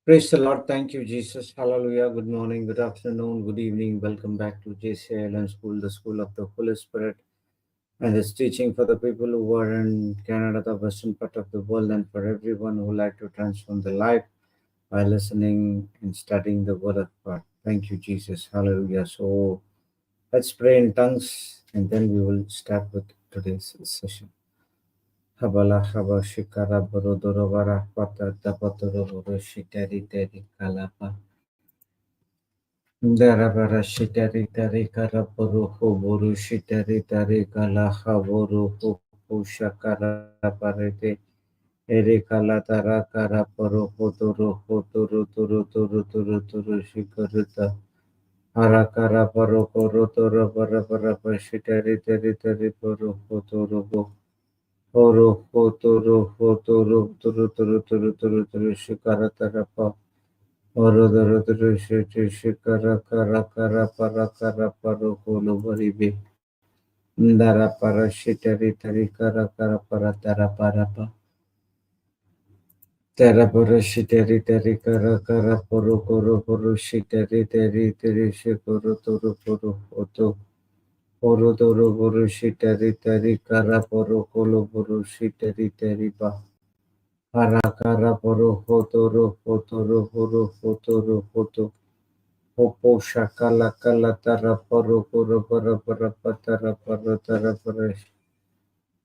Praise the Lord. Thank you, Jesus. Hallelujah. Good morning, good afternoon, good evening. Welcome back to JCILM School, the School of the Holy Spirit. And it's teaching for the people who are in Canada, the western part of the world, and for everyone who like to transform their life by listening and studying the Word of God. Thank you, Jesus. Hallelujah. So let's pray in tongues and then we will start with today's session. Habala haba shikara borodoro vara pata tapatoro voro shiteri teri kalapa. Darabara shiteri teri karapuru huburu shiteri teri kalaha vuru hupu shakara parete. Ere kala tara karapuru huturu huturu turu turu turu turu shikaruta. Harakara paru puru turu para para pashiteri teri teri puru huturu hu. Huru huturu huturu turu turu turu turu turu shikara tarapa. Orodoro shiti shikara kara kara para kara paru kulu baribi. Ndara para shitari tari kara kara para tara para pa. Tara para shitari tari kara kara puru kuru puru shitari tari tari shikuru turu puru oto. Puru turu puru shitari tari kara puru kulu puru shitari tari pa. Hara kara puru hoturu hoturu puru hoturu hotu. Popo shakala kala tara paru kuru para para patara paru tara paresh.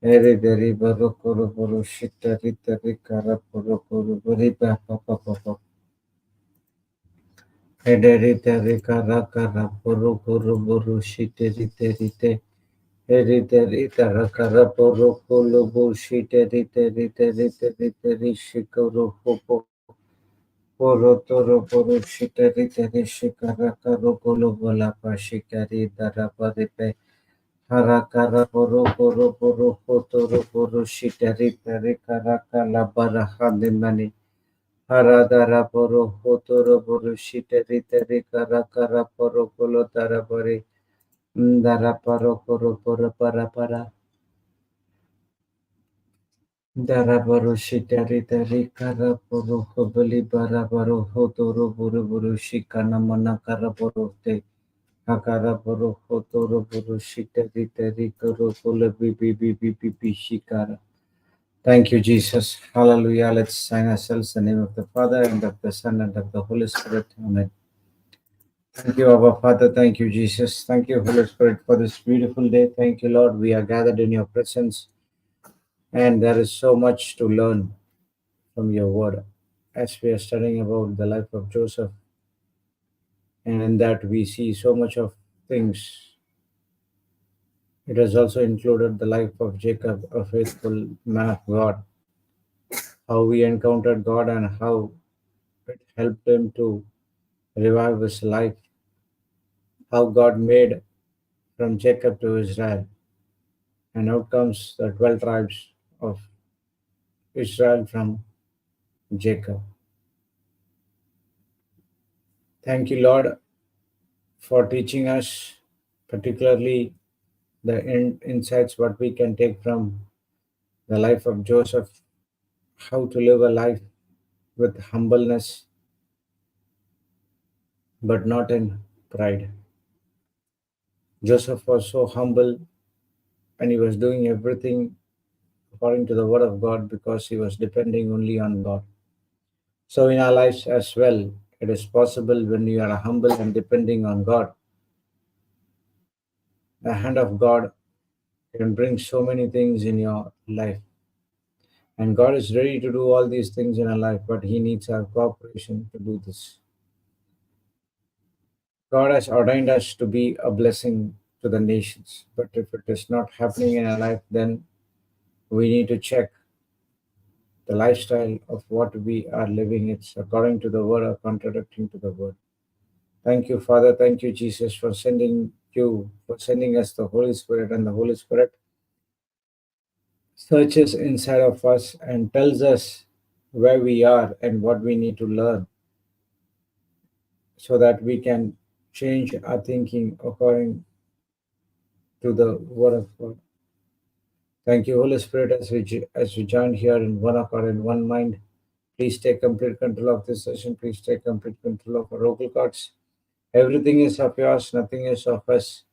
Eri deri baru kuru puru shitari tari kara puru kuru bari papa papa. Ederi tari kara kara puru kuru buru shitari tari te. Eri deri tara kara puru kuru buru shitari tari tari tari tari shikuru popo. Puru turu puru shitari tari shikara karu kulu bola pa shikari dara pari pe. Harakara puru puru puru puru puru shitari tari kara kala bara hadimani. Haradara puru puru puru shitari tari kara kara puru kulu dara pari. Dara paru puru puru para para. Dara paru shitari tari kara puru hubali bara paru hoturu puru puru shikana mana kara puru te. Hakara puru hoturu puru shitari tari kuru kulu bibi shikara. Thank you, Jesus. Hallelujah. Let's sign ourselves in the name of the Father and of the Son and of the Holy Spirit. Amen. Thank you, Abba Father. Thank you, Jesus. Thank you, Holy Spirit, for this beautiful day. Thank you, Lord. We are gathered in your presence, and there is so much to learn from your word. As we are studying about the life of Joseph, and in that we see so much of things. It has also included the life of Jacob, a faithful man of God, how he encountered God and how it helped him to revive his life, how God made from Jacob to Israel, and out comes the 12 tribes of Israel from Jacob. Thank you, Lord, for teaching us, particularly the insights what we can take from the life of Joseph, how to live a life with humbleness, but not in pride. Joseph was so humble and he was doing everything according to the word of God because he was depending only on God. So, in our lives as well, it is possible when you are humble and depending on God, the hand of God can bring so many things in your life. And God is ready to do all these things in our life, but He needs our cooperation to do this. God has ordained us to be a blessing to the nations, but if it is not happening in our life, then we need to check the lifestyle of what we are living. It's according to the word or contradicting to the word. Thank you, Father. Thank you, Jesus, for sending us the Holy Spirit, and the Holy Spirit searches inside of us and tells us where we are and what we need to learn so that we can change our thinking according to the word of God. Thank you, Holy Spirit, as we join here in one accord and one mind Please take complete control of this session. Please take complete control of our vocal cords. Everything is of yours, nothing is of us.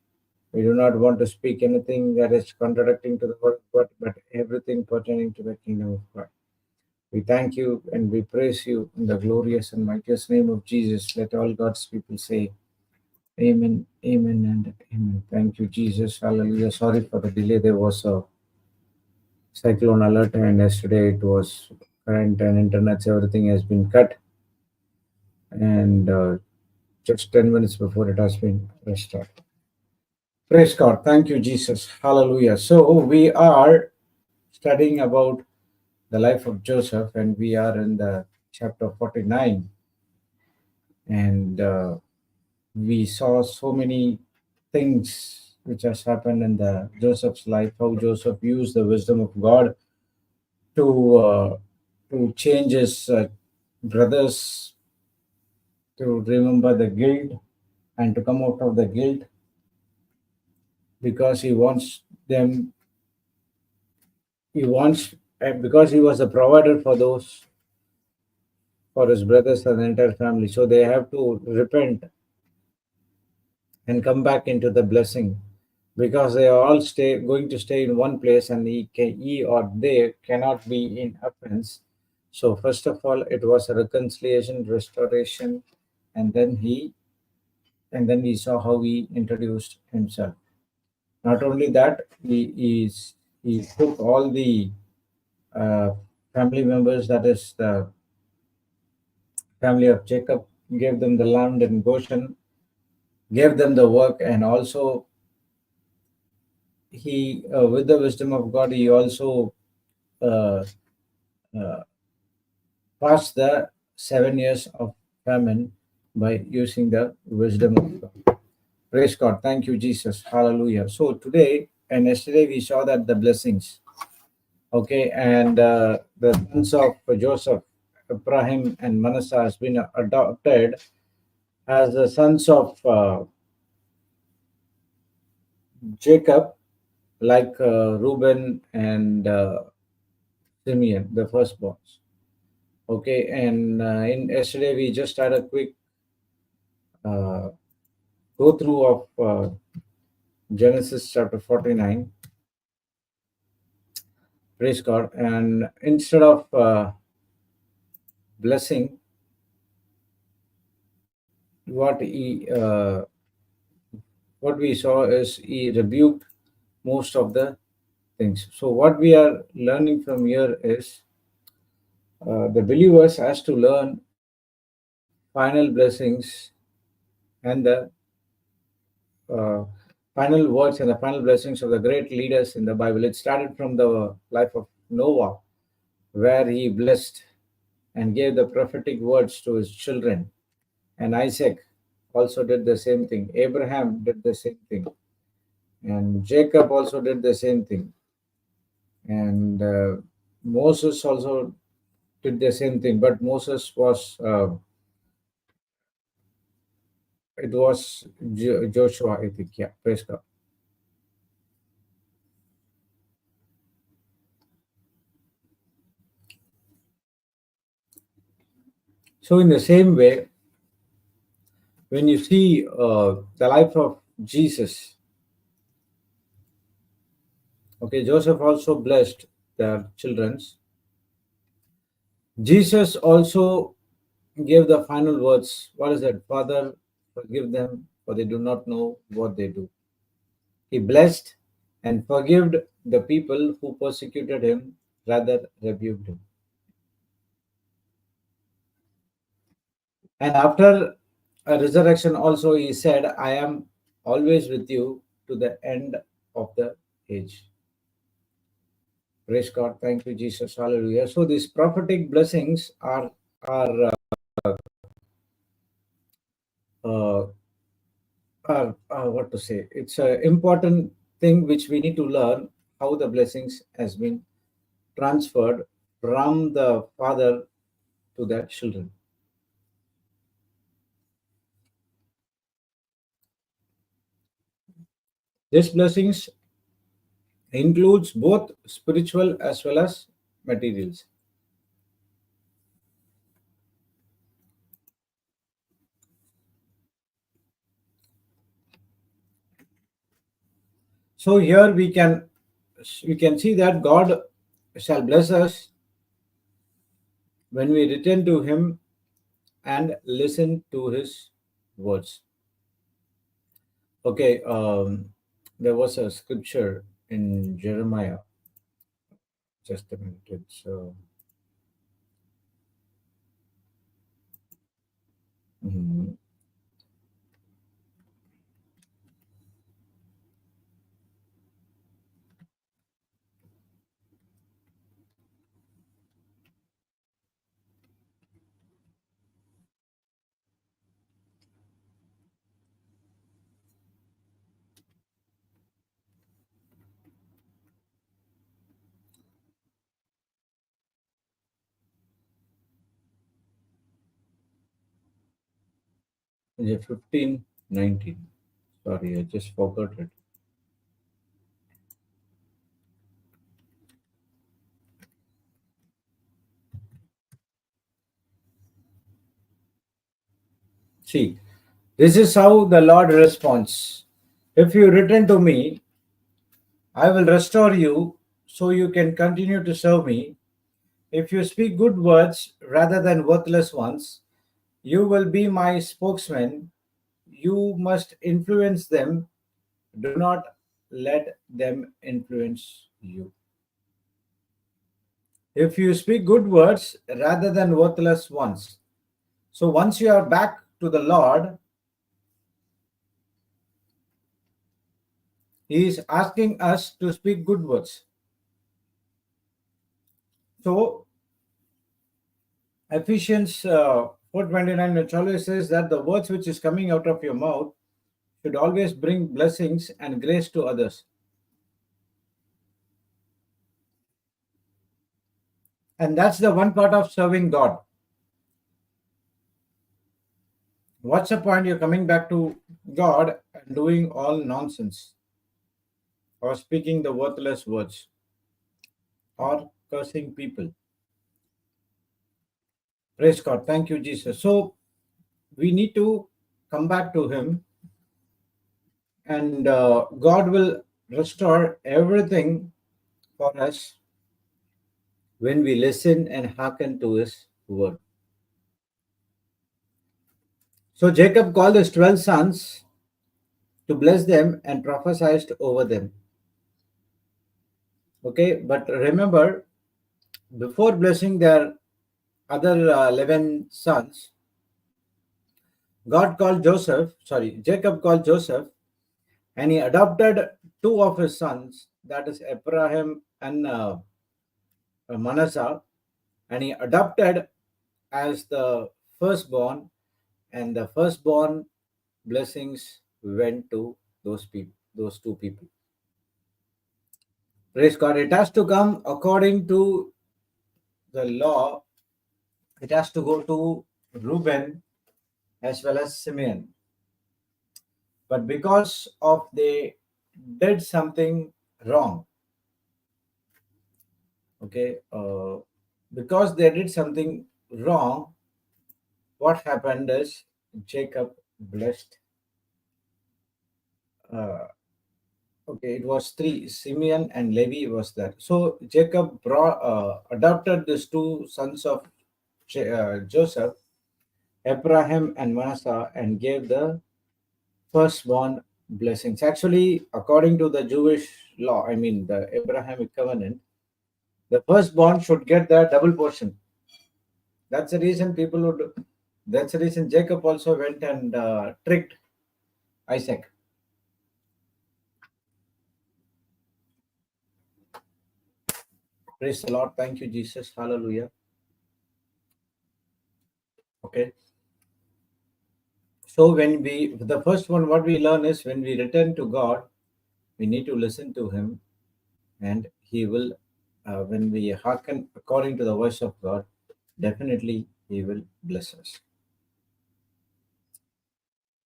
We do not want to speak anything that is contradicting to the word of God, but everything pertaining to the kingdom of God. We thank you and we praise you in the glorious and mightiest name of Jesus. Let all God's people say, Amen, Amen, and Amen. Thank you, Jesus. Hallelujah. Sorry for the delay. There was a cyclone alert, and yesterday it was current and internet, so everything has been cut. And just 10 minutes before it has been restored. Praise God. Thank you, Jesus. Hallelujah. So we are studying about the life of Joseph, and we are in the chapter 49. And we saw so many things which has happened in the Joseph's life, how Joseph used the wisdom of God to change his brothers to remember the guilt and to come out of the guilt, because he wants them, he wants, because he was a provider for those, for his brothers and the entire family. So they have to repent and come back into the blessing, because they are all going to stay in one place, and he or they cannot be in offense. So first of all, it was a reconciliation, restoration, and then we saw how he introduced himself. Not only that, he took all the uh, family members, that is the family of Jacob, gave them the land in Goshen, gave them the work, and also he, with the wisdom of God, he also uh, uh, passed the 7 years of famine by using the wisdom of God. Praise God. Thank you, Jesus. Hallelujah. So today and yesterday we saw that the blessings. Okay, and the sons of Joseph, Abraham and Manasseh, has been adopted as the sons of Jacob, like Reuben and Simeon, the firstborns. Okay, and in yesterday we just had a quick uh, go through of Genesis chapter 49. Praise God. And instead of blessing, what he what we saw is he rebuked most of the things. So what we are learning from here is the believers has to learn final blessings and the uh, final words and the final blessings of the great leaders in the Bible. It started from the life of Noah, where he blessed and gave the prophetic words to his children. And Isaac also did the same thing. Abraham did the same thing. And Jacob also did the same thing. And Moses also did the same thing. But Moses was, it was Joshua, I think. Yeah, praise God. So, in the same way, when you see the life of Jesus, okay, Joseph also blessed their children's. Jesus also gave the final words. What is that? Father, forgive them, for they do not know what they do. He blessed and forgave the people who persecuted him, rather rebuked him. And after a resurrection, also he said, I am always with you to the end of the age. Praise God. Thank you, Jesus. Hallelujah. So these prophetic blessings are uh, what to say? It's an important thing which we need to learn, how the blessings has been transferred from the father to the children. These blessings includes both spiritual as well as materials. So here we can see that God shall bless us when we return to Him and listen to His words. Okay, there was a scripture in Jeremiah. Just a minute. It's 15:19. Sorry, I just forgot it. See, this is how the Lord responds. If you return to me, I will restore you so you can continue to serve me. If you speak good words rather than worthless ones, you will be my spokesman. You must influence them. Do not let them influence you. If you speak good words rather than worthless ones. So once you are back to the Lord, He is asking us to speak good words. So Ephesians 4:29, which always says that the words which is coming out of your mouth should always bring blessings and grace to others. And that's the one part of serving God. What's the point you're coming back to God and doing all nonsense or speaking the worthless words or cursing people? Praise God. Thank you, Jesus. So we need to come back to Him, and God will restore everything for us when we listen and hearken to His word. So Jacob called his 12 sons to bless them and prophesied over them. Okay, but remember, before blessing their other 11 sons, Jacob called Joseph, and he adopted two of his sons, that is Abraham and Manasseh, and he adopted as the firstborn, and the firstborn blessings went to those two people. Praise God. It has to come according to the law. It has to go to Reuben as well as Simeon. But because of they did something wrong, okay, because they did something wrong, what happened is Jacob blessed. Uh, okay, it was three. Simeon and Levi was there. So Jacob adopted these two sons of Joseph, Abraham and Manasseh, and gave the firstborn blessings. Actually, according to the Jewish law, I mean the Abrahamic covenant, the firstborn should get the double portion. That's the reason people would. That's the reason Jacob also went and tricked Isaac. Praise the Lord. Thank you, Jesus. Hallelujah. Okay. So the first one, what we learn is when we return to God, we need to listen to Him, and He will, when we hearken according to the voice of God, definitely He will bless us.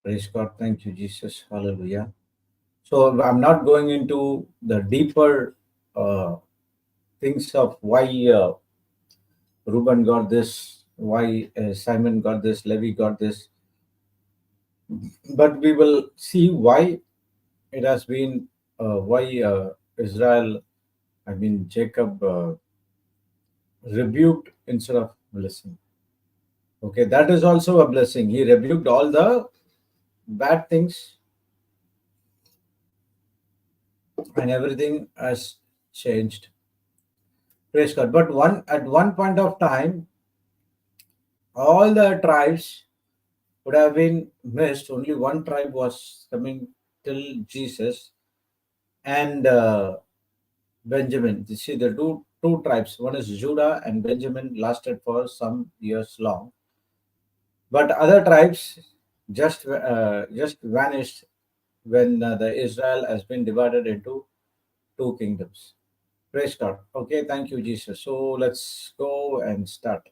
Praise God. Thank you, Jesus. Hallelujah. So I'm not going into the deeper things of why Reuben got this, why Simon got this, Levi got this, but we will see why it has been why Israel, I mean Jacob, rebuked instead of blessing. Okay, that is also a blessing. He rebuked all the bad things, and everything has changed. Praise God. But at one point of time, all the tribes would have been missed. Only one tribe was coming till Jesus, and Benjamin. You see, the two tribes. One is Judah, and Benjamin lasted for some years long. But other tribes just vanished when the Israel has been divided into two kingdoms. Praise God. Okay, thank you, Jesus. So let's go and start.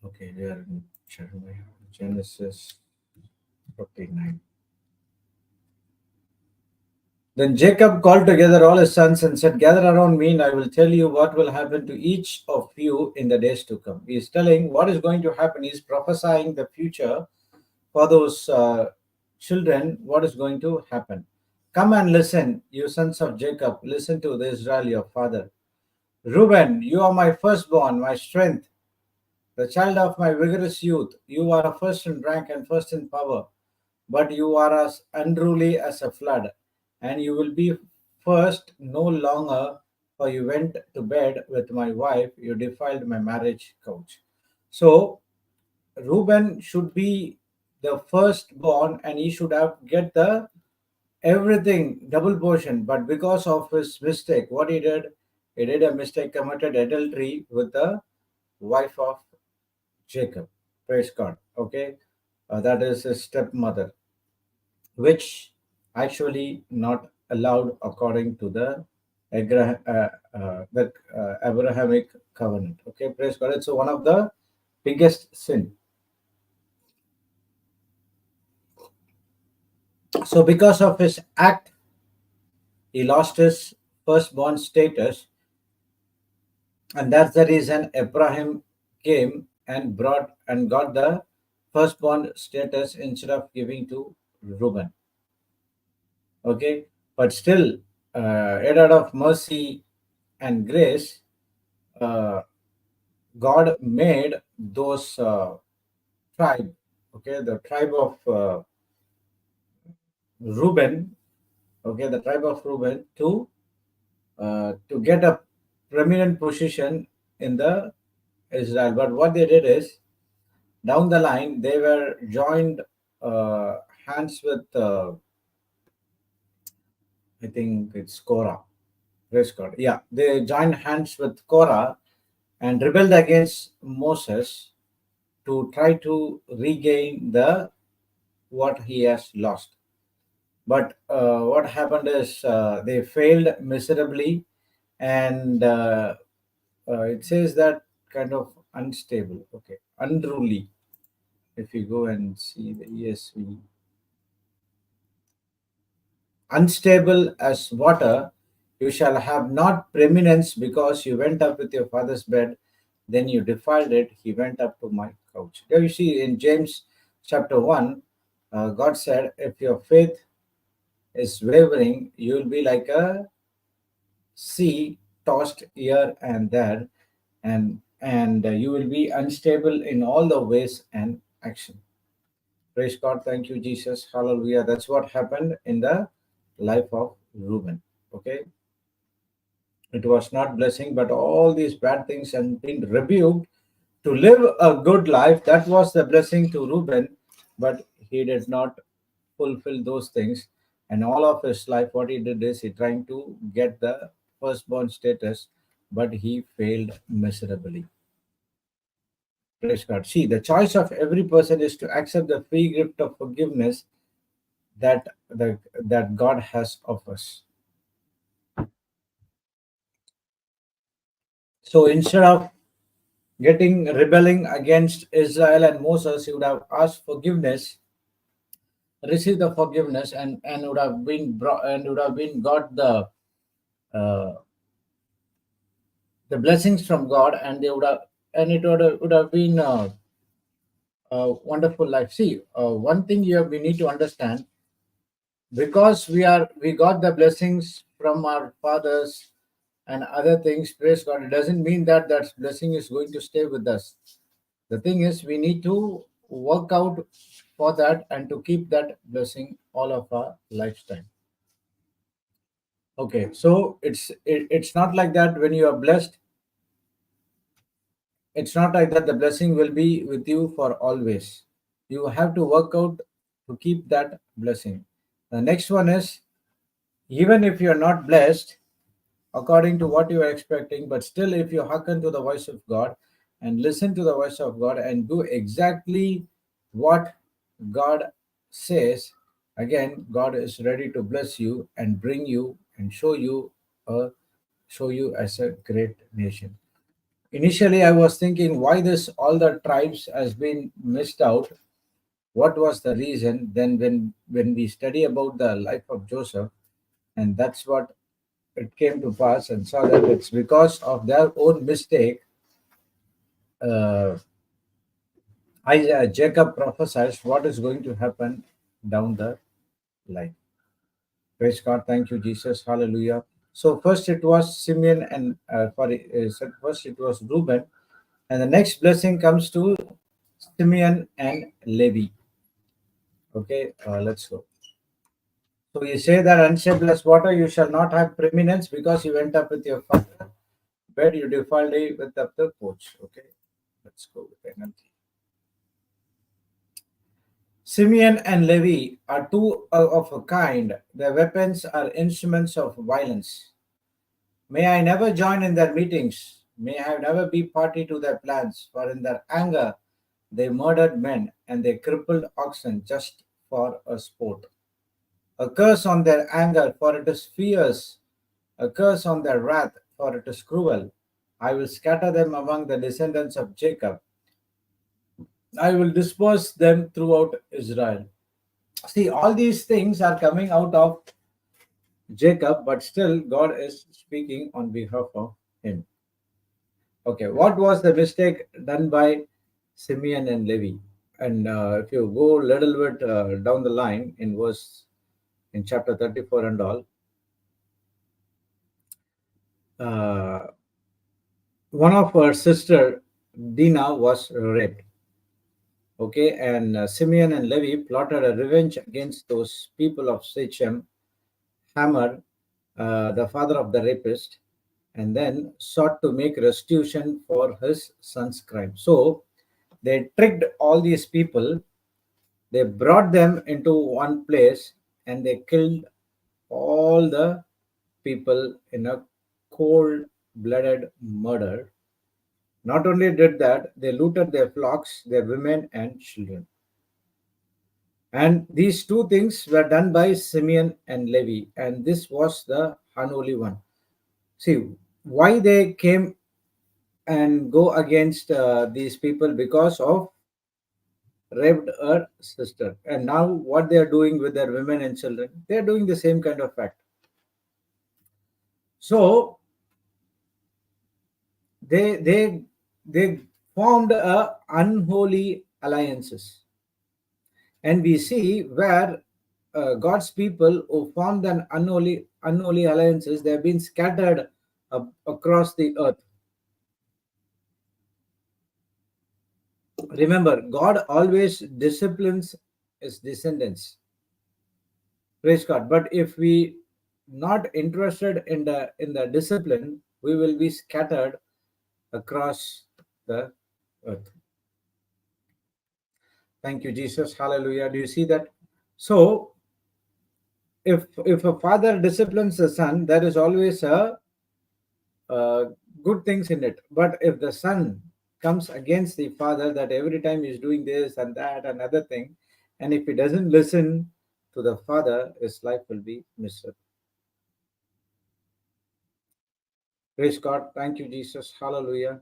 Okay, we are in Genesis 49. Then Jacob called together all his sons and said, gather around me, and I will tell you what will happen to each of you in the days to come. He is telling what is going to happen. He is prophesying the future for those children, what is going to happen. Come and listen, you sons of Jacob. Listen to the Israel, your father. Reuben, you are my firstborn, my strength, the child of my vigorous youth. You are first in rank and first in power, but you are as unruly as a flood, and you will be first no longer, for you went to bed with my wife, you defiled my marriage couch. So Reuben should be the firstborn, and he should have get the everything double portion. But because of his mistake, what he did a mistake, committed adultery with the wife of Jacob. Praise God. Okay, that is his stepmother, which actually not allowed according to the Abrahamic covenant. Okay, praise God. It's one of the biggest sin. So because of his act, he lost his firstborn status, and that's the reason Abraham came and brought and got the firstborn status instead of giving to Reuben. Okay, but still, yet out of mercy and grace, uh, God made those tribe, okay, the tribe of Reuben, okay, the tribe of Reuben to get a prominent position in the Israel. But what they did is, down the line, they were joined hands with, I think it's Korah. Praise God. Yeah, they joined hands with Korah and rebelled against Moses to try to regain the what he has lost. But what happened is they failed miserably, and it says that kind of unstable, okay, unruly. If you go and see the ESV, unstable as water, you shall have not preeminence because you went up with your father's bed, then you defiled it, he went up to my couch. There you see in James chapter 1, God said, if your faith is wavering, you will be like a sea tossed here and there, and you will be unstable in all the ways and action. Praise God. Thank you, Jesus. Hallelujah. That's what happened in the life of Reuben. Okay. It was not blessing, but all these bad things and been rebuked to live a good life. That was the blessing to Reuben, but he did not fulfill those things. And all of his life, what he did is he trying to get the firstborn status, but he failed miserably. Praise God. See, the choice of every person is to accept the free gift of forgiveness that God has of us. So instead of getting rebelling against Israel and Moses, he would have asked forgiveness, received the forgiveness, and would have been brought and would have been got uh, the blessings from God, and they would have and it would have been a wonderful life. See, one thing we need to understand: because we got the blessings from our fathers and other things, praise God, it doesn't mean that that blessing is going to stay with us. The thing is, we need to work out for that and to keep that blessing all of our lifetime. Okay, so it's not like that. When you are blessed, it's not like that the blessing will be with you for always. You have to work out to keep that blessing. The next one is, even if you are not blessed according to what you are expecting, but still, if you hearken to the voice of God and listen to the voice of God and do exactly what God says, again, God is ready to bless you and bring you and a show you as a great nation. Initially, I was thinking why this all the tribes has been missed out. What was the reason? Then, when we study about the life of Joseph, and that's what it came to pass, and saw that it's because of their own mistake. Uh, Jacob prophesies what is going to happen down the line. Praise God, thank you, Jesus, hallelujah. So first it was Simeon and first it was Reuben, and the next blessing comes to Simeon and Levi. Okay, let's go. So you say that unshed blessed water, you shall not have preeminence because you went up with your father, bed you defiled with up the porch. Okay, let's go with NLT. Simeon and Levi are two of a kind. Their weapons are instruments of violence. May I never join in their meetings. May I never be party to their plans. For in their anger they murdered men and they crippled oxen just for a sport. A curse on their anger, for it is fierce. A curse on their wrath, for it is cruel. I will scatter them among the descendants of Jacob. I will disperse them throughout Israel. See, all these things are coming out of Jacob, but still God is speaking on behalf of him. Okay, what was the mistake done by Simeon and Levi? And if you go a little bit down the line in chapter 34 and all, uh, one of her sister Dinah was raped. Okay, and Simeon and Levi plotted a revenge against those people of Shechem, Hammer, the father of the rapist, and then sought to make restitution for his son's crime. So they tricked all these people, they brought them into one place, and they killed all the people in a cold blooded murder. Not only did that, they looted their flocks, their women, and children. And these two things were done by Simeon and Levi, and this was the unholy one. See, why they came and go against these people? Because of raped her sister. And now what they are doing with their women and children, they are doing the same kind of act. So they formed a unholy alliances, and we see where God's people who formed an unholy alliances, they have been scattered across the earth. Remember, God always disciplines his descendants. Praise God. But if we not interested in the discipline, we will be scattered across the earth. Thank you, Jesus. Hallelujah. Do you see that? So if a father disciplines the son, there is always a good things in it. But if the son comes against the father, that every time he's doing this and that and other thing, and if he doesn't listen to the father, his life will be miserable. Praise God. Thank you, Jesus. Hallelujah.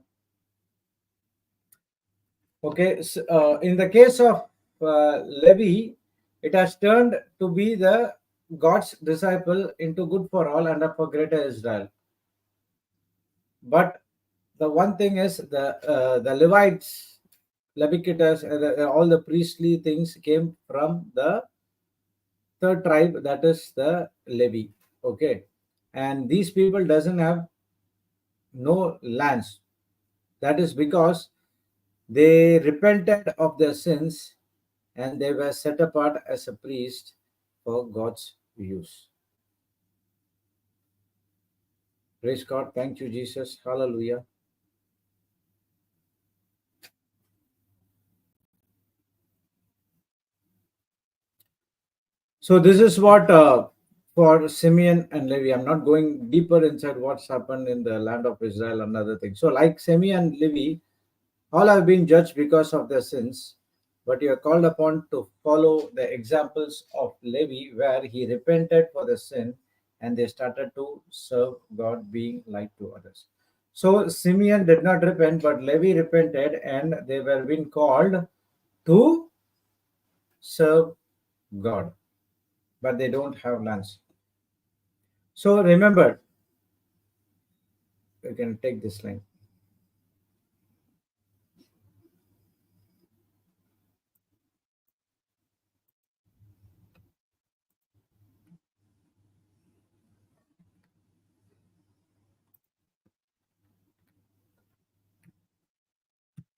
Okay. So, in the case of Levi, it has turned to be the God's disciple into good for all and for greater Israel. But the one thing is the Levites, Leviticus, all the priestly things came from the third tribe, that is the Levi. Okay, and these people doesn't have no lands. That is because they repented of their sins and they were set apart as a priest for God's use. Praise God. Thank you, Jesus. Hallelujah. So this is what for Simeon and Levi. I'm not going deeper inside what's happened in the land of Israel and other things. So like Simeon and Levi, all have been judged because of their sins, but you are called upon to follow the examples of Levi, where he repented for the sin and they started to serve God, being like to others. So Simeon did not repent, but Levi repented, and they were being called to serve God, but they don't have lands. So remember, you can take this line.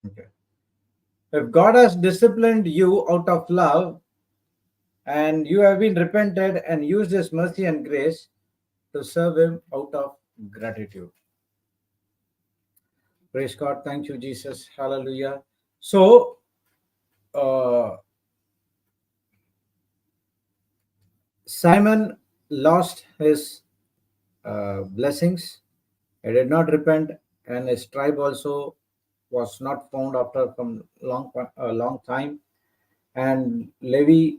Okay. If God has disciplined you out of love, and you have been repented and used his mercy and grace to serve him out of gratitude. Praise God. Thank you, Jesus. Hallelujah. So, uh, Simon lost his blessings. He did not repent, and his tribe also was not found after from a long time. And Levi,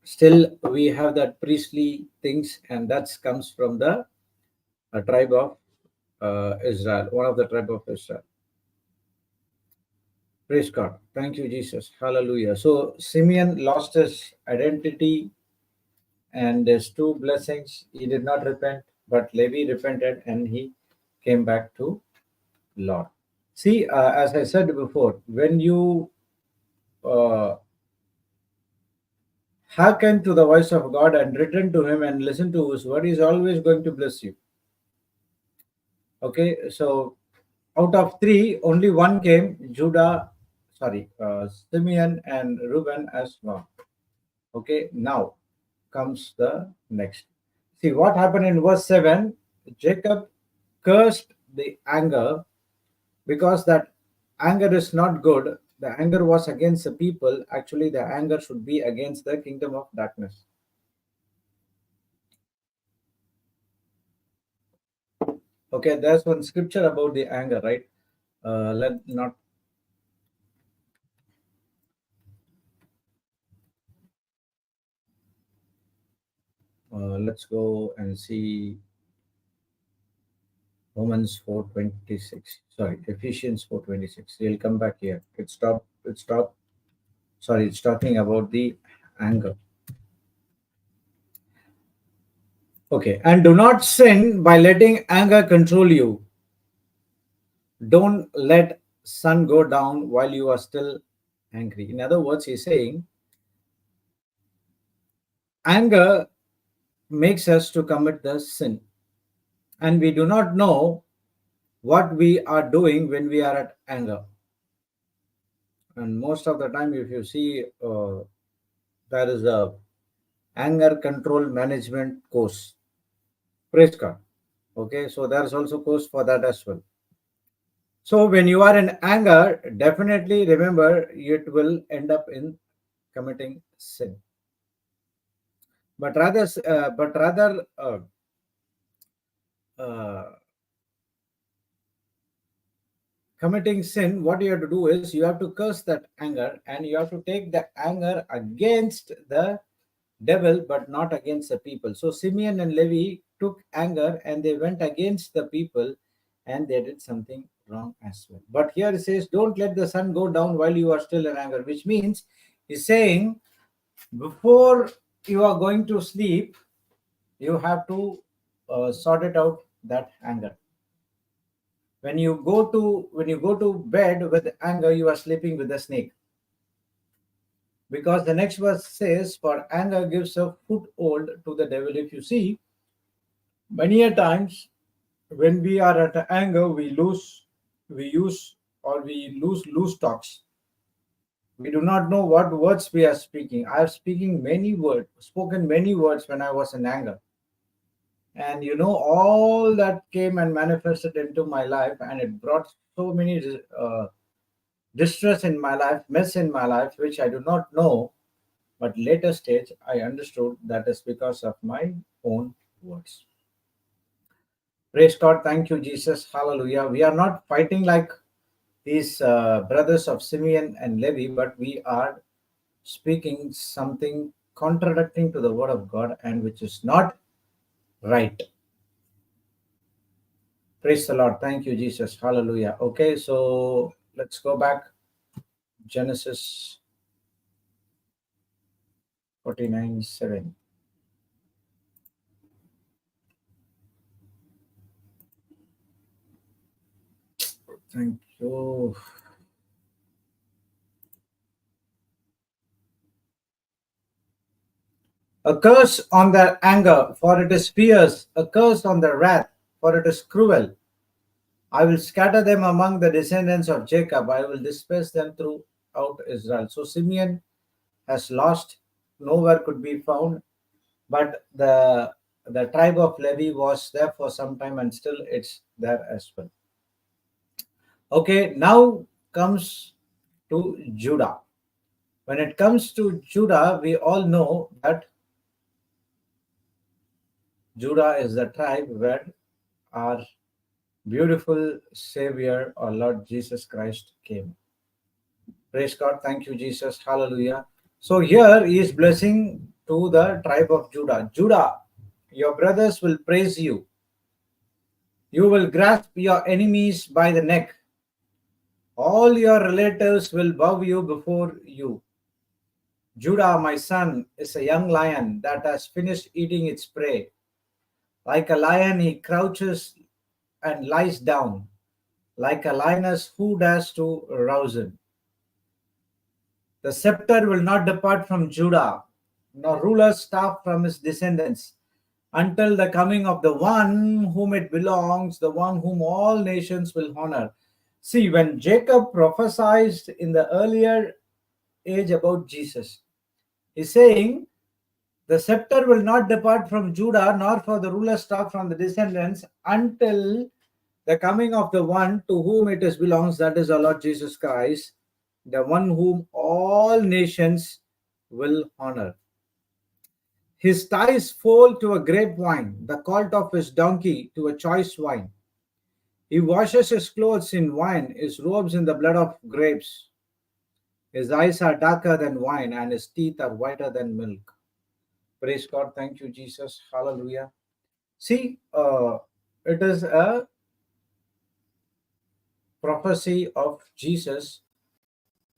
still we have that priestly things, and that comes from the tribe of Israel, one of the tribe of Israel. Praise God. Thank you, Jesus. Hallelujah. So Simeon lost his identity and his two blessings. He did not repent, but Levi repented and he came back to Lord. See, as I said before, when you uh, hearken to the voice of God and return to Him and listen to His word, He's always going to bless you. Okay, so out of three, only one came Simeon and Reuben as well. Okay, now comes the next. See what happened in verse 7. Jacob cursed the anger because that anger is not good. The anger was against the people. Actually, the anger should be against the kingdom of darkness. Okay, there's one scripture about the anger, right? Let not Let's go and see Romans 4:26. Sorry, Ephesians 4:26. We'll come back here. It stopped. Sorry, it's talking about the anger. Okay, and do not sin by letting anger control you. Don't let sun go down while you are still angry. In other words, he's saying anger makes us to commit the sin, and we do not know what we are doing when we are at anger. And most of the time, if you see, there is a anger control management course. Praise God. Okay, so there's also course for that as well. So when you are in anger, definitely remember it will end up in committing sin. But rather, uh, committing sin, what you have to do is you have to curse that anger and you have to take the anger against the devil, but not against the people. So Simeon and Levi took anger and they went against the people and they did something wrong as well. But here it says, don't let the sun go down while you are still in anger, which means he's saying before you are going to sleep, you have to sort it out that anger. When you go to bed with anger, you are sleeping with a snake. Because the next verse says, "For anger gives a foothold to the devil." If you see, many a times when we are at anger, we use, or we lose loose talks. We do not know what words we are speaking. I have spoken many words when I was in anger. And all that came and manifested into my life, and it brought so many distress in my life, mess in my life, which I do not know. But later stage, I understood that is because of my own words. Praise God. Thank you, Jesus. Hallelujah. We are not fighting like these brothers of Simeon and Levi, but we are speaking something contradicting to the word of God and which is not right. Praise the Lord. Thank you, Jesus. Hallelujah. Okay, so let's go back. Genesis 49:7. Thank you. A curse on their anger, for it is fierce. A curse on their wrath, for it is cruel. I will scatter them among the descendants of Jacob. I will disperse them throughout Israel. So Simeon has lost, nowhere could be found, but the tribe of Levi was there for some time, and still it's there as well. Okay, now comes to Judah. When it comes to Judah, we all know that Judah is the tribe where our beautiful Savior, our Lord Jesus Christ, came. Praise God. Thank you, Jesus. Hallelujah. So here he is blessing to the tribe of Judah. Judah, your brothers will praise you. You will grasp your enemies by the neck. All your relatives will bow you before you. Judah, my son, is a young lion that has finished eating its prey. Like a lion, he crouches and lies down. Like a lioness, who dares to rouse him? The scepter will not depart from Judah, nor ruler's staff from his descendants, until the coming of the one whom it belongs, the one whom all nations will honor. See, when Jacob prophesied in the earlier age about Jesus, he's saying, the scepter will not depart from Judah, nor for the ruler's staff from the descendants, until the coming of the one to whom it is belongs, that is our Lord Jesus Christ, the one whom all nations will honor. His ties fall to a grapevine, the colt of his donkey to a choice wine. He washes his clothes in wine, his robes in the blood of grapes. His eyes are darker than wine, and his teeth are whiter than milk. Praise God. Thank you, Jesus. Hallelujah. See, it is a prophecy of Jesus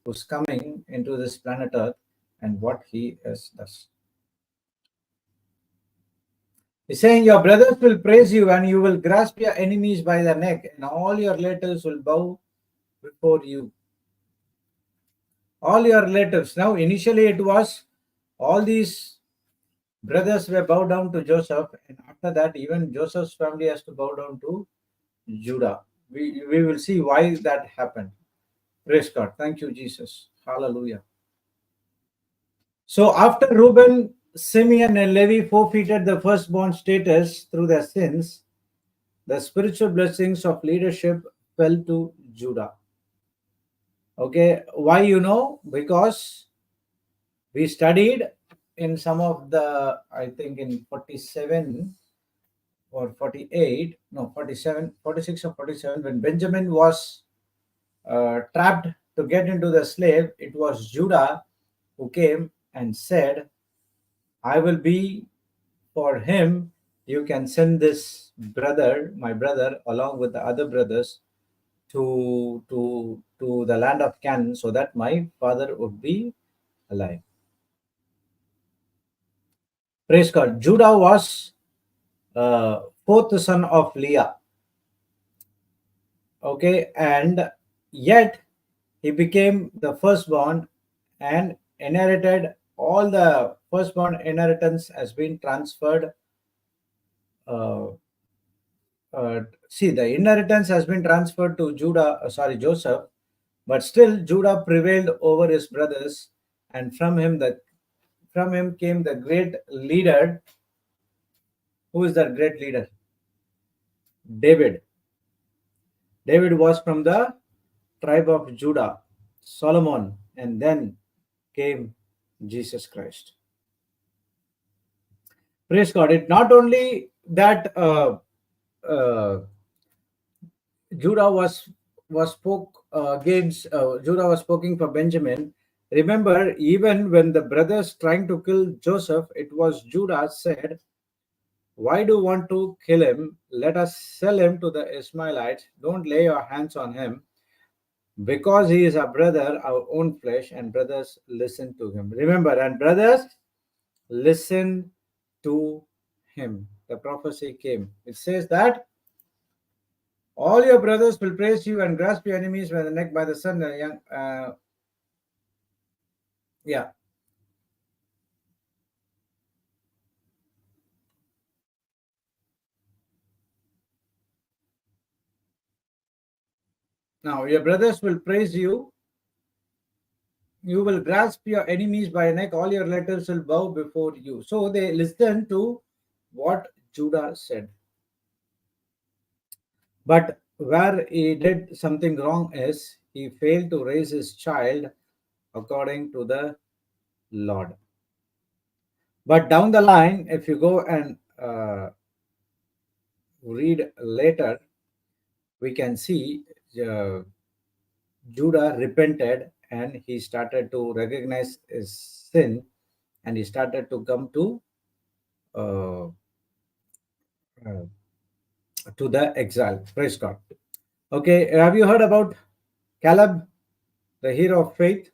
who's coming into this planet Earth and what he is does. He's saying, your brothers will praise you, and you will grasp your enemies by the neck, and all your relatives will bow before you. All your relatives. Now, initially, it was all these brothers were bowed down to Joseph, and after that, even Joseph's family has to bow down to Judah. We will see why that happened. Praise God. Thank you, Jesus. Hallelujah. So after Reuben, Simeon, and Levi forfeited the firstborn status through their sins, the spiritual blessings of leadership fell to Judah. Okay, why Because we studied in some of the, I think in 47 or 48, no, 47, 46 or 47, when Benjamin was trapped to get into the slave, it was Judah who came and said, I will be for him. You can send this brother, my brother, along with the other brothers to the land of Canaan, so that my father would be alive. Praise God. Judah was fourth son of Leah. Okay, and yet he became the firstborn, and inherited all the firstborn inheritance has been transferred. Uh, See, the inheritance has been transferred to Joseph, but still Judah prevailed over his brothers, and from him came the great leader. Who is that great leader? David. David was from the tribe of Judah, Solomon, and then came Jesus Christ. Praise God. It not only that uh, Judah was spoke against Judah was speaking for Benjamin. Remember, even when the brothers trying to kill Joseph, it was Judah said, "Why do you want to kill him? Let us sell him to the Ishmaelites. Don't lay your hands on him, because he is our brother, our own flesh." And brothers, listen to him. Remember, and brothers, listen to him. The prophecy came. It says that all your brothers will praise you and grasp your enemies by the neck by the sun. Yeah. Now your brothers will praise you. You will grasp your enemies by the neck. All your relatives will bow before you. So they listened to what Judah said. But where he did something wrong is he failed to raise his child according to the Lord. But down the line, if you go and read later, we can see uh, Judah repented and he started to recognize his sin and he started to come uh, uh, to the exile. Praise God. Okay, have you heard about Caleb, the hero of faith?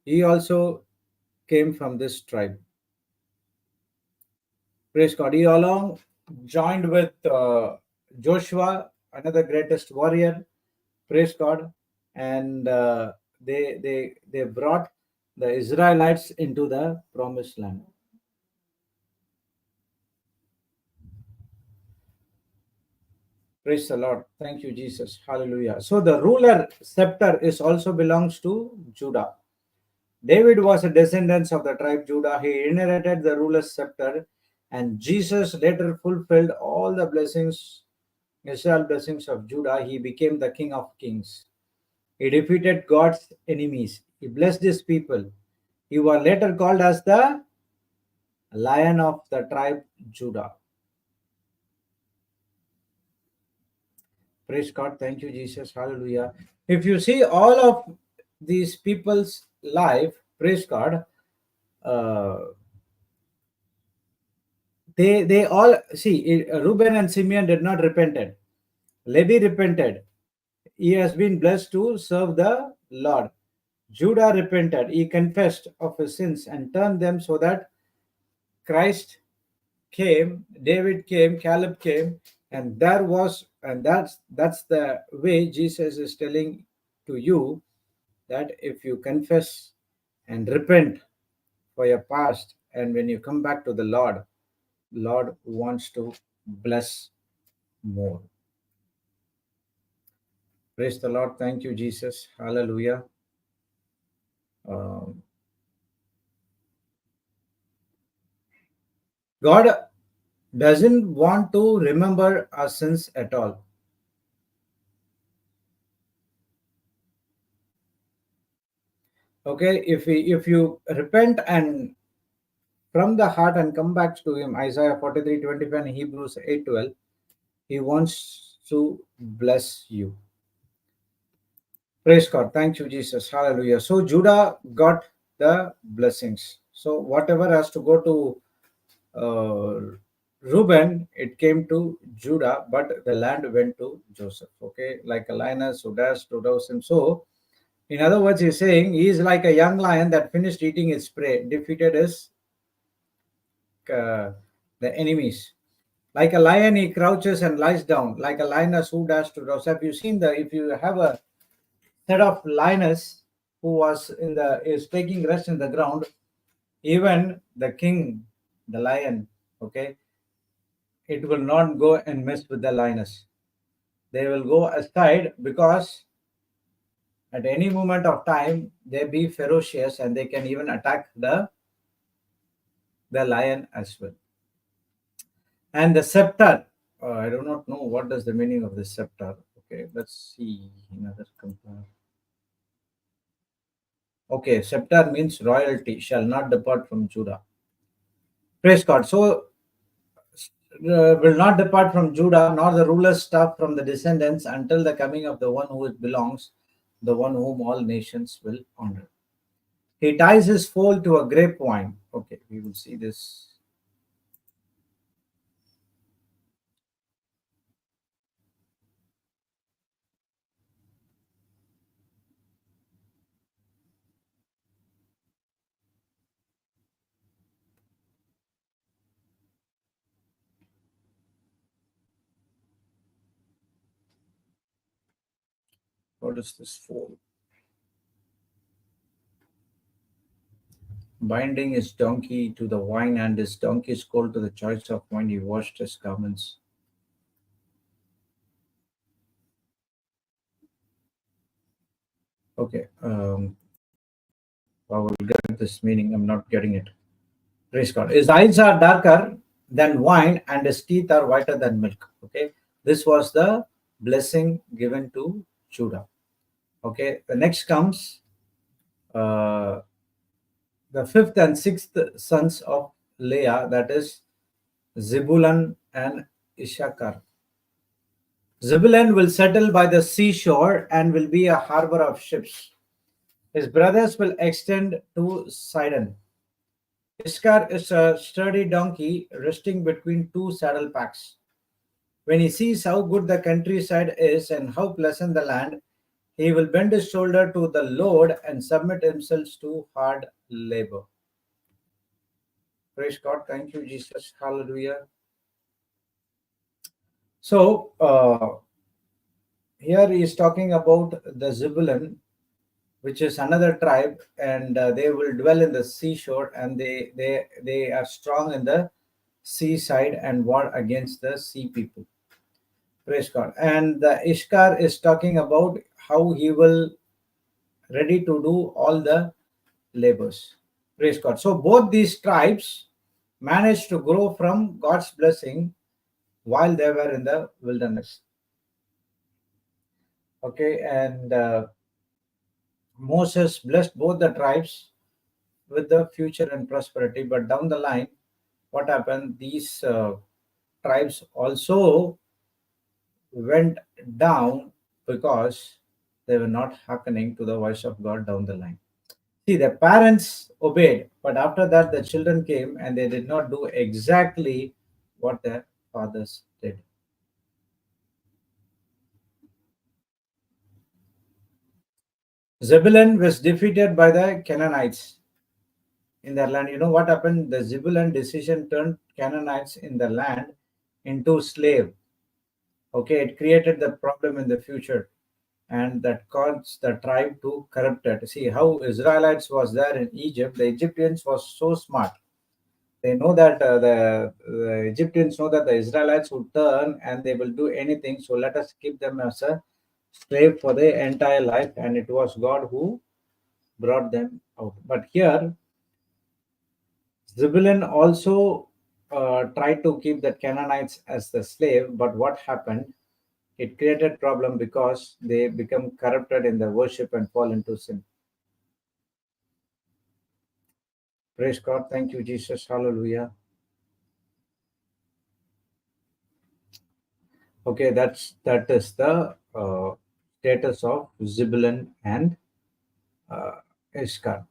He also came from this tribe. Praise God. He along joined with Joshua, another greatest warrior. Praise God. And they brought the Israelites into the promised land. Praise the Lord. Thank you, Jesus. Hallelujah. So the ruler scepter is also belongs to Judah. David was a descendant of the tribe Judah. He inherited the ruler's scepter, and Jesus later fulfilled all the blessings, Israel blessings of Judah. He became the King of Kings. He defeated God's enemies. He blessed his people. He was later called as the Lion of the tribe Judah. Praise God. Thank you, Jesus. Hallelujah. If you see all of these people's life, praise God, uh, they all see Reuben and Simeon did not repented. Levi repented. He has been blessed to serve the Lord. Judah repented. He confessed of his sins and turned them so that Christ came, David came, Caleb came, and that's the way Jesus is telling to you that if you confess and repent for your past, and when you come back to the Lord wants to bless more. Praise the Lord. Thank you, Jesus. Hallelujah. Um, God doesn't want to remember our sins at all. Okay, if you repent and from the heart and come back to him, Isaiah 43:25 and Hebrews 8:12, he wants to bless you. Praise God. Thank you, Jesus. Hallelujah. So Judah got the blessings. So whatever has to go to Reuben, it came to Judah, but the land went to Joseph. Okay, like a lioness who dares to rouse him. So, in other words, he's saying he is like a young lion that finished eating its prey, defeated his the enemies. Like a lion, he crouches and lies down. Like a lioness who dares to rouse. Have you seen the? If you have a set of lioness, who was in the is taking rest in the ground, even the king, the lion, okay, it will not go and mess with the lioness. They will go aside because at any moment of time they be ferocious and they can even attack the lion as well. And the scepter, I do not know what does the meaning of the scepter. Okay, let's see another compare. Okay, scepter means royalty shall not depart from Judah. Praise God. So will not depart from Judah, nor the ruler's staff from the descendants until the coming of the one who it belongs, the one whom all nations will honor. He ties his foal to a grapevine. Okay, we will see this. What is this foal? Binding his donkey to the vine and his donkey's colt to the choice of wine, he washed his garments. Okay, I will get this meaning. I'm not getting it. Praise God. His eyes are darker than wine and his teeth are whiter than milk. Okay, this was the blessing given to Judah. Okay, the next comes uh, the fifth and sixth sons of Leah, that is Zebulun and Issachar. Zebulun will settle by the seashore and will be a harbor of ships. His brothers will extend to Sidon. Issachar is a sturdy donkey resting between two saddle packs. When he sees how good the countryside is and how pleasant the land, he will bend his shoulder to the load and submit himself to hard labor. Praise God. Thank you, Jesus. Hallelujah. So, here he is talking about the Zebulun, which is another tribe, and they will dwell in the seashore, and they are strong in the seaside and war against the sea people. Praise God. And the Ishkar is talking about how he will ready to do all the labors. Praise God. So both these tribes managed to grow from God's blessing while they were in the wilderness. Okay, and Moses blessed both the tribes with the future and prosperity. But down the line, what happened? These tribes also went down because they were not hearkening to the voice of God down the line. See, the parents obeyed, but after that, the children came and they did not do exactly what their fathers did. Zebulun was defeated by the Canaanites in their land. You know what happened? The Zebulun decision turned Canaanites in the land into slave. Okay, it created the problem in the future, and that caused the tribe to corrupt it. See how Israelites was there in Egypt. The Egyptians was so smart. They know that the Egyptians know that the Israelites will turn and they will do anything. So let us keep them as a slave for their entire life. And it was God who brought them out. But here, Zebulun also tried to keep the Canaanites as the slave. But what happened? It created problem because they become corrupted in their worship and fall into sin. Praise God. Thank you, Jesus. Hallelujah. Okay, that is the status of Zebulun and uh, Issachar.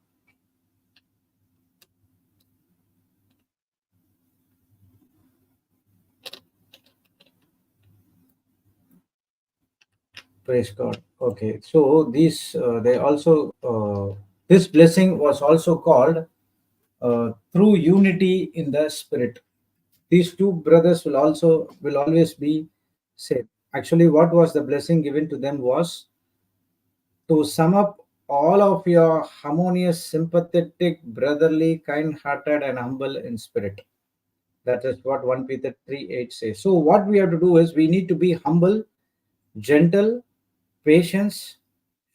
Praise God. Okay, so these they also this blessing was also called through unity in the spirit. These two brothers will always be saved. Actually, what was the blessing given to them was to sum up all of you are harmonious, sympathetic, brotherly, kind-hearted, and humble in spirit. That is what 1 Peter 3:8 says. So what we have to do is we need to be humble, gentle, patience,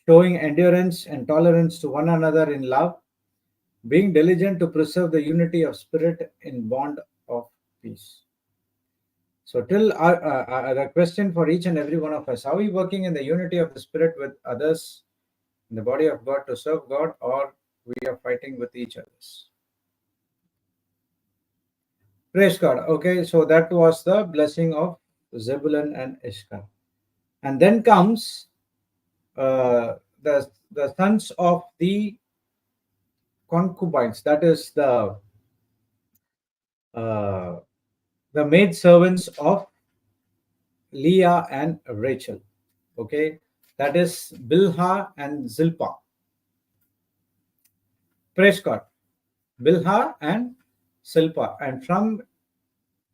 showing endurance and tolerance to one another in love, being diligent to preserve the unity of spirit in bond of peace. So, till the question for each and every one of us: are we working in the unity of the spirit with others in the body of God to serve God, or we are fighting with each others? Praise God. Okay, so that was the blessing of Zebulun and Issachar, and then comes the sons of the concubines. That is uh, the maid servants of Leah and Rachel. Okay, that is Bilhah and Zilpah. Praise God. Bilhah and Zilpah. And from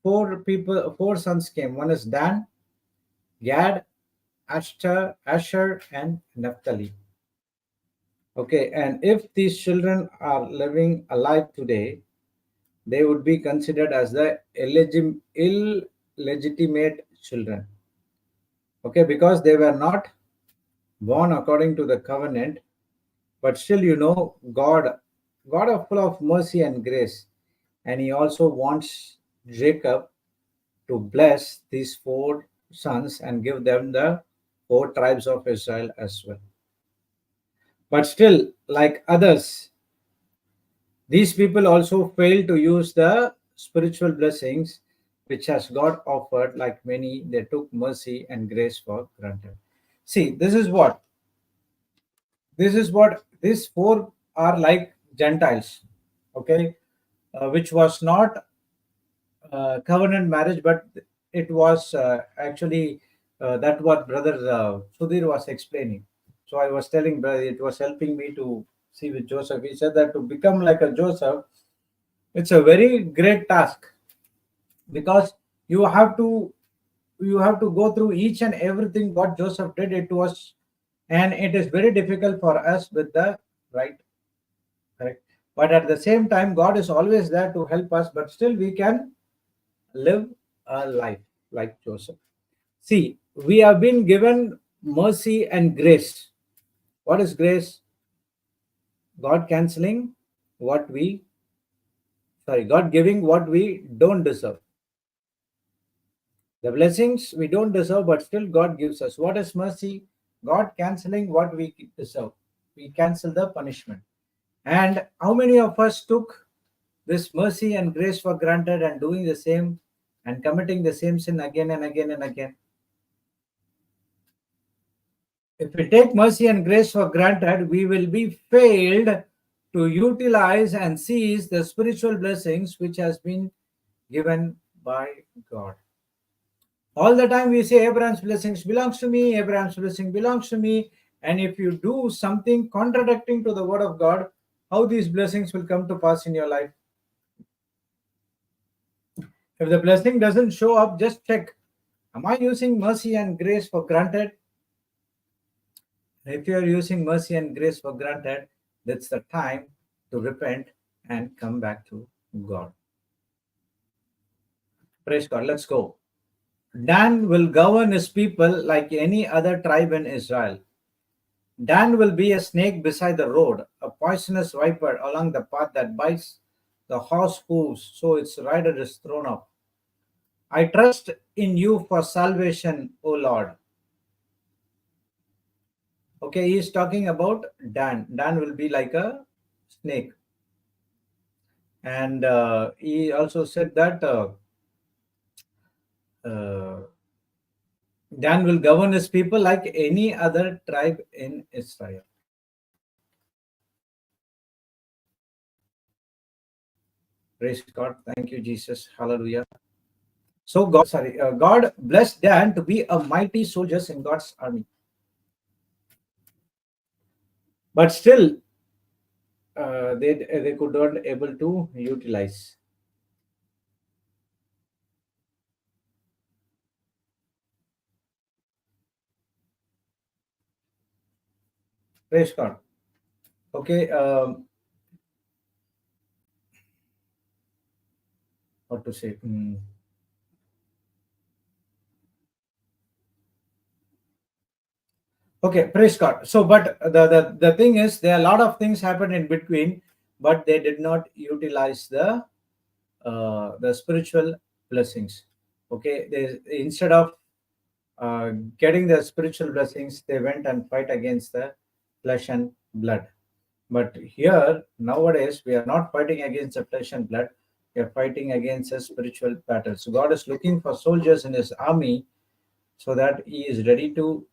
four sons came. One is Dan, Gad, Asher, and Naphtali. Okay, and if these children are living alive today, they would be considered as the illegitimate children. Okay, because they were not born according to the covenant, but still, God is full of mercy and grace, and He also wants Jacob to bless these four sons and give them the four tribes of Israel as well. But still, like others, these people also fail to use the spiritual blessings which has God offered. Like many, they took mercy and grace for granted. See, this is what these four are like Gentiles, okay, which was not covenant marriage, but it was actually that what brother Sudhir was explaining. So I was telling brother, it was helping me to see with Joseph. He said that to become like a Joseph, it's a very great task, because you have to you have to go through each and everything what Joseph did. It was, and it is very difficult for us with the right, correct. But at the same time, God is always there to help us, but still we can live a life like Joseph. See, we have been given mercy and grace. What is grace? God canceling what we, sorry, God giving what we don't deserve. The blessings we don't deserve, but still God gives us. What is mercy? God canceling what we deserve. We cancel the punishment. And how many of us took this mercy and grace for granted and doing the same and committing the same sin again and again and again? If we take mercy and grace for granted, we will be failed to utilize and seize the spiritual blessings which has been given by God. All the time we say Abraham's blessings belongs to me, Abraham's blessing belongs to me. And if you do something contradicting to the word of God, how these blessings will come to pass in your life? If the blessing doesn't show up, just check. Am I using mercy and grace for granted? If you are using mercy and grace for granted, that's the time to repent and come back to God. Praise God. Let's go. Dan will govern his people like any other tribe in Israel. Dan will be a snake beside the road, a poisonous viper along the path that bites the horse hooves, so its rider is thrown off. I trust in you for salvation, O Lord. Okay, he is talking about Dan. Dan will be like a snake. And he also said that uh, Dan will govern his people like any other tribe in Israel. Praise God. Thank you, Jesus. Hallelujah. So God blessed Dan to be a mighty soldiers in God's army. But still, they could not able to utilize. Praise God. Okay, what to say? Okay, praise God. So, but the thing is, there are a lot of things happened in between, but they did not utilize the spiritual blessings. Okay, they, instead of getting the spiritual blessings, they went and fight against the flesh and blood. But here nowadays we are not fighting against the flesh and blood. We are fighting against a spiritual battle. So God is looking for soldiers in His army, so that He is ready to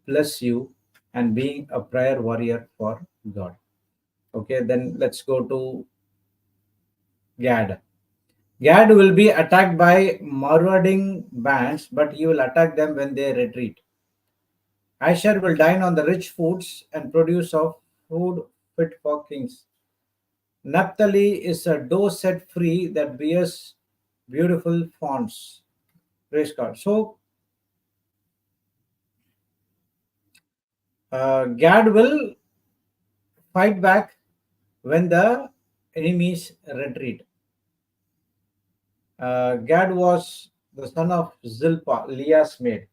bless you and being a prayer warrior for God. Okay, then let's go to Gad. Gad will be attacked by marauding bands, but he will attack them when they retreat. Asher will dine on the rich foods and produce of food fit for kings. Naphtali is a doe set free that bears beautiful fawns. Praise God. So, Gad will fight back when the enemies retreat. Gad was the son of Zilpah, Leah's maid,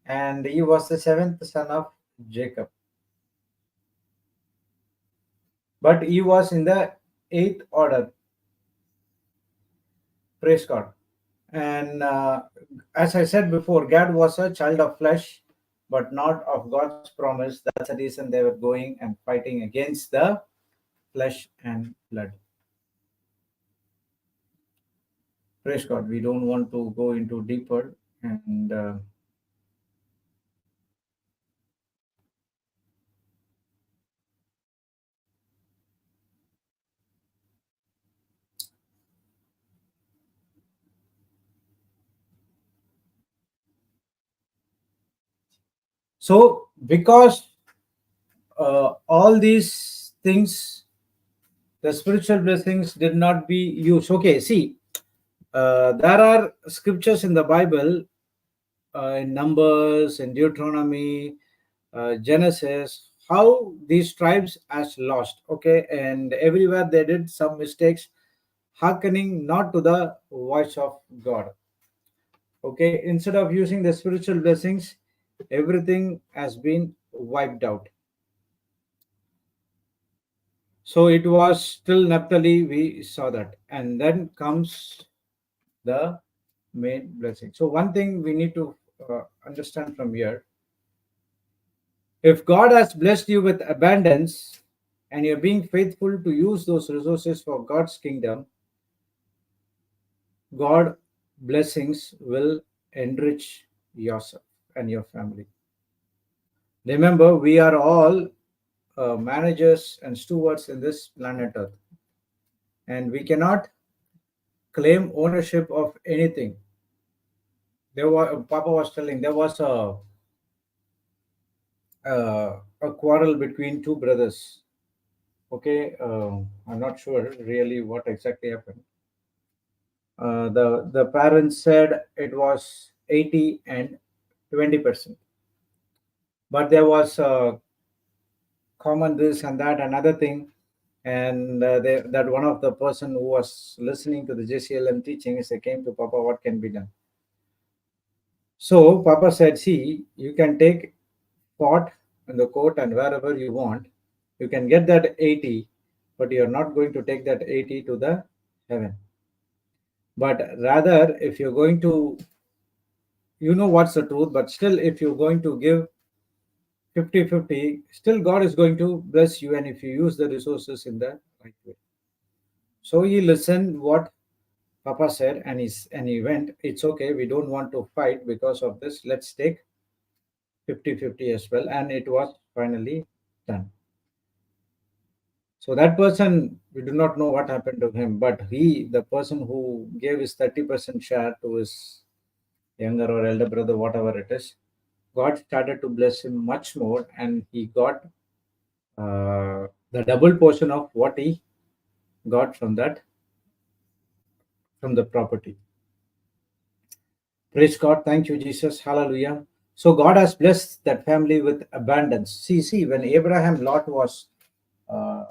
and he was the seventh son of Jacob. But he was in the eighth order. Praise God. And as I said before, Gad was a child of flesh, but not of God's promise. That's the reason they were going and fighting against the flesh and blood. Praise God. We don't want to go into deeper. And so, because all these things, the spiritual blessings did not be used. Okay, see, there are scriptures in the Bible, in Numbers, in Deuteronomy, Genesis, how these tribes has lost. Okay, and everywhere they did some mistakes, hearkening not to the voice of God. Okay, instead of using the spiritual blessings, everything has been wiped out. So it was still Naphtali, we saw that. And then comes the main blessing. So, one thing we need to understand from here, if God has blessed you with abundance and you're being faithful to use those resources for God's kingdom, God blessings will enrich yourself and your family. Remember, we are all managers and stewards in this planet Earth, and we cannot claim ownership of anything. There was Papa was telling there was a quarrel between two brothers. Okay, I'm not sure really what exactly happened. The parents said it was 80 and 20%, but there was common this and that another thing, and that one of the person who was listening to the JCILM teachings, they came to Papa, what can be done? So Papa said, see, you can take pot in the court and wherever you want, you can get that 80, but you're not going to take that 80 to the heaven. But rather, if you're going to, you know what's the truth, but still, if you're going to give 50-50, still God is going to bless you, and if you use the resources in the right way. So he listened what Papa said, and he went, it's okay, we don't want to fight because of this, let's take 50-50 as well. And it was finally done. So that person, we do not know what happened to him, but the person who gave his 30% share to his younger or elder brother, whatever it is, God started to bless him much more, and he got the double portion of what he got from the property. Praise God. Thank you, Jesus. Hallelujah. So God has blessed that family with abundance. See, when Abraham Lot was uh,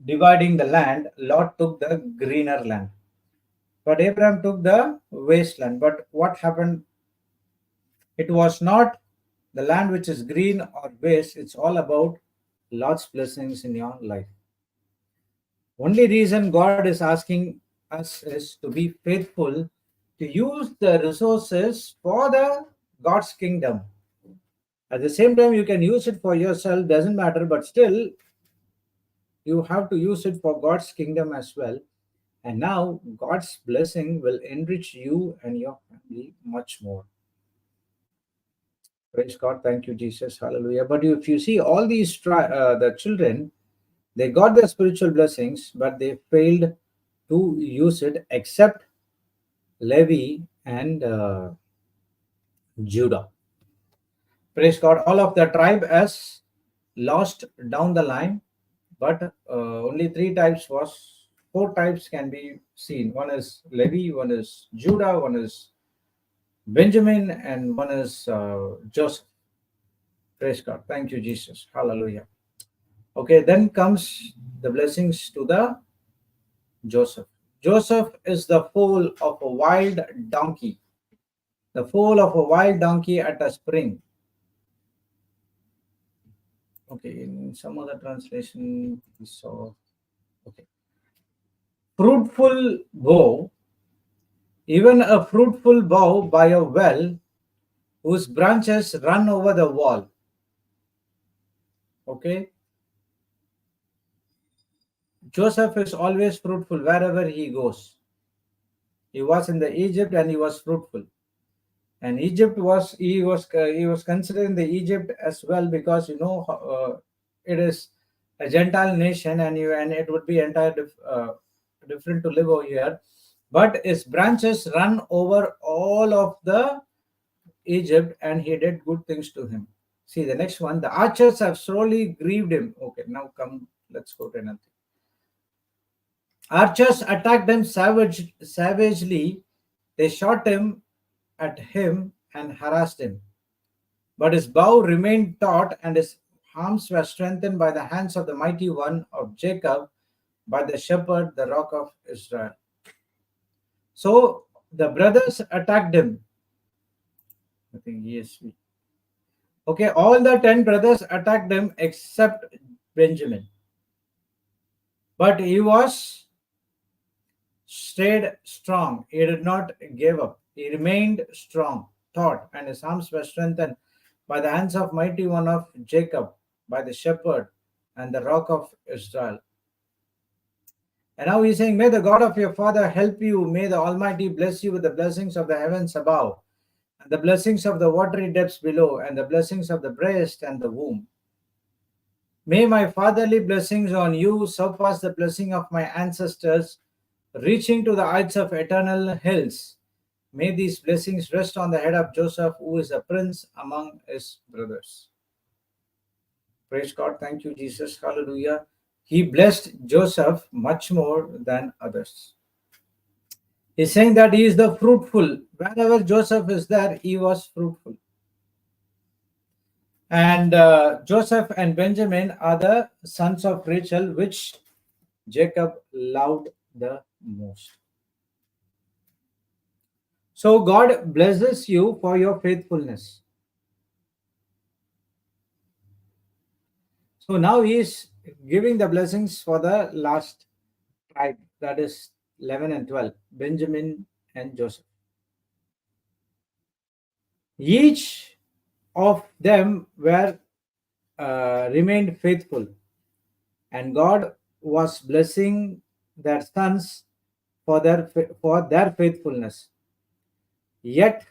dividing the land, Lot took the greener land, but Abraham took the wasteland. But what happened? It was not the land which is green or waste. It's all about Lord's blessings in your life. Only reason God is asking us is to be faithful to use the resources for the God's kingdom. At the same time, you can use it for yourself, doesn't matter, but still you have to use it for God's kingdom as well. And now God's blessing will enrich you and your family much more. Praise God. Thank you, Jesus. Hallelujah. But if you see all these the children, they got their spiritual blessings, but they failed to use it except Levi and Judah. Praise God. All of the tribe has lost down the line, but only four types can be seen. One is Levi, one is Judah, one is Benjamin, and one is Joseph. Praise God. Thank you, Jesus. Hallelujah. Okay, then comes the blessings to the Joseph. Joseph is the foal of a wild donkey. The foal of a wild donkey at a spring. Okay, in some other translation, we saw. Okay. Fruitful bough, even a fruitful bough by a well, whose branches run over the wall. Okay. Joseph is always fruitful wherever he goes. He was in the Egypt and he was fruitful. And Egypt was he was considering the Egypt as well because it is a Gentile nation and it would be different to live over here. But his branches run over all of the Egypt, and he did good things to him. See the next one. The archers have sorely grieved him. Okay, now come. Let's go to another. Archers attacked him savagely. They shot at him and harassed him. But his bow remained taut, and his arms were strengthened by the hands of the mighty one of Jacob, by the shepherd, the rock of Israel. So the brothers attacked him. I think yes. Okay, all the 10 brothers attacked him except Benjamin. But he stayed strong. He did not give up. He remained strong, taut, and his arms were strengthened by the hands of mighty one of Jacob, by the shepherd and the rock of Israel. And now he's saying, may the God of your father help you. May the Almighty bless you with the blessings of the heavens above, and the blessings of the watery depths below, and the blessings of the breast and the womb. May my fatherly blessings on you surpass the blessing of my ancestors, reaching to the heights of eternal hills. May these blessings rest on the head of Joseph, who is a prince among his brothers. Praise God. Thank you, Jesus. Hallelujah. He blessed Joseph much more than others. He's saying that he is the fruitful. Wherever Joseph is there, he was fruitful. And Joseph and Benjamin are the sons of Rachel, which Jacob loved the most. So God blesses you for your faithfulness. So now he is giving the blessings for the last tribe, that is 11 and 12, Benjamin and Joseph. Each of them were remained faithful, and God was blessing their sons for their faithfulness. Yet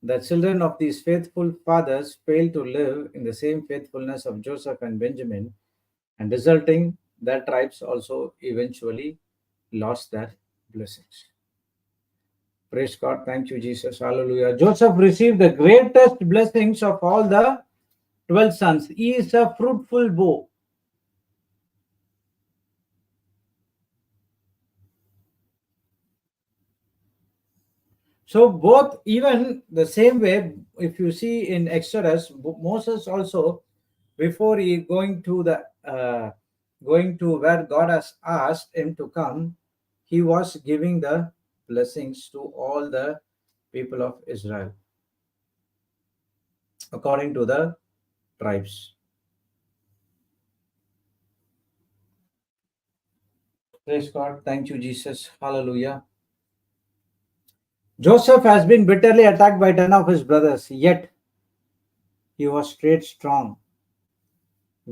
the children of these faithful fathers failed to live in the same faithfulness of Joseph and Benjamin, and resulting their tribes also eventually lost their blessings. Praise God. Thank you, Jesus. Hallelujah. Joseph received the greatest blessings of all the 12 sons. He is a fruitful bough. So both, even the same way, if you see in Exodus, Moses also, before he going to where God has asked him to come, he was giving the blessings to all the people of Israel according to the tribes. Praise God. Thank you, Jesus. Hallelujah. Joseph has been bitterly attacked by 10 of his brothers, yet he was straight strong,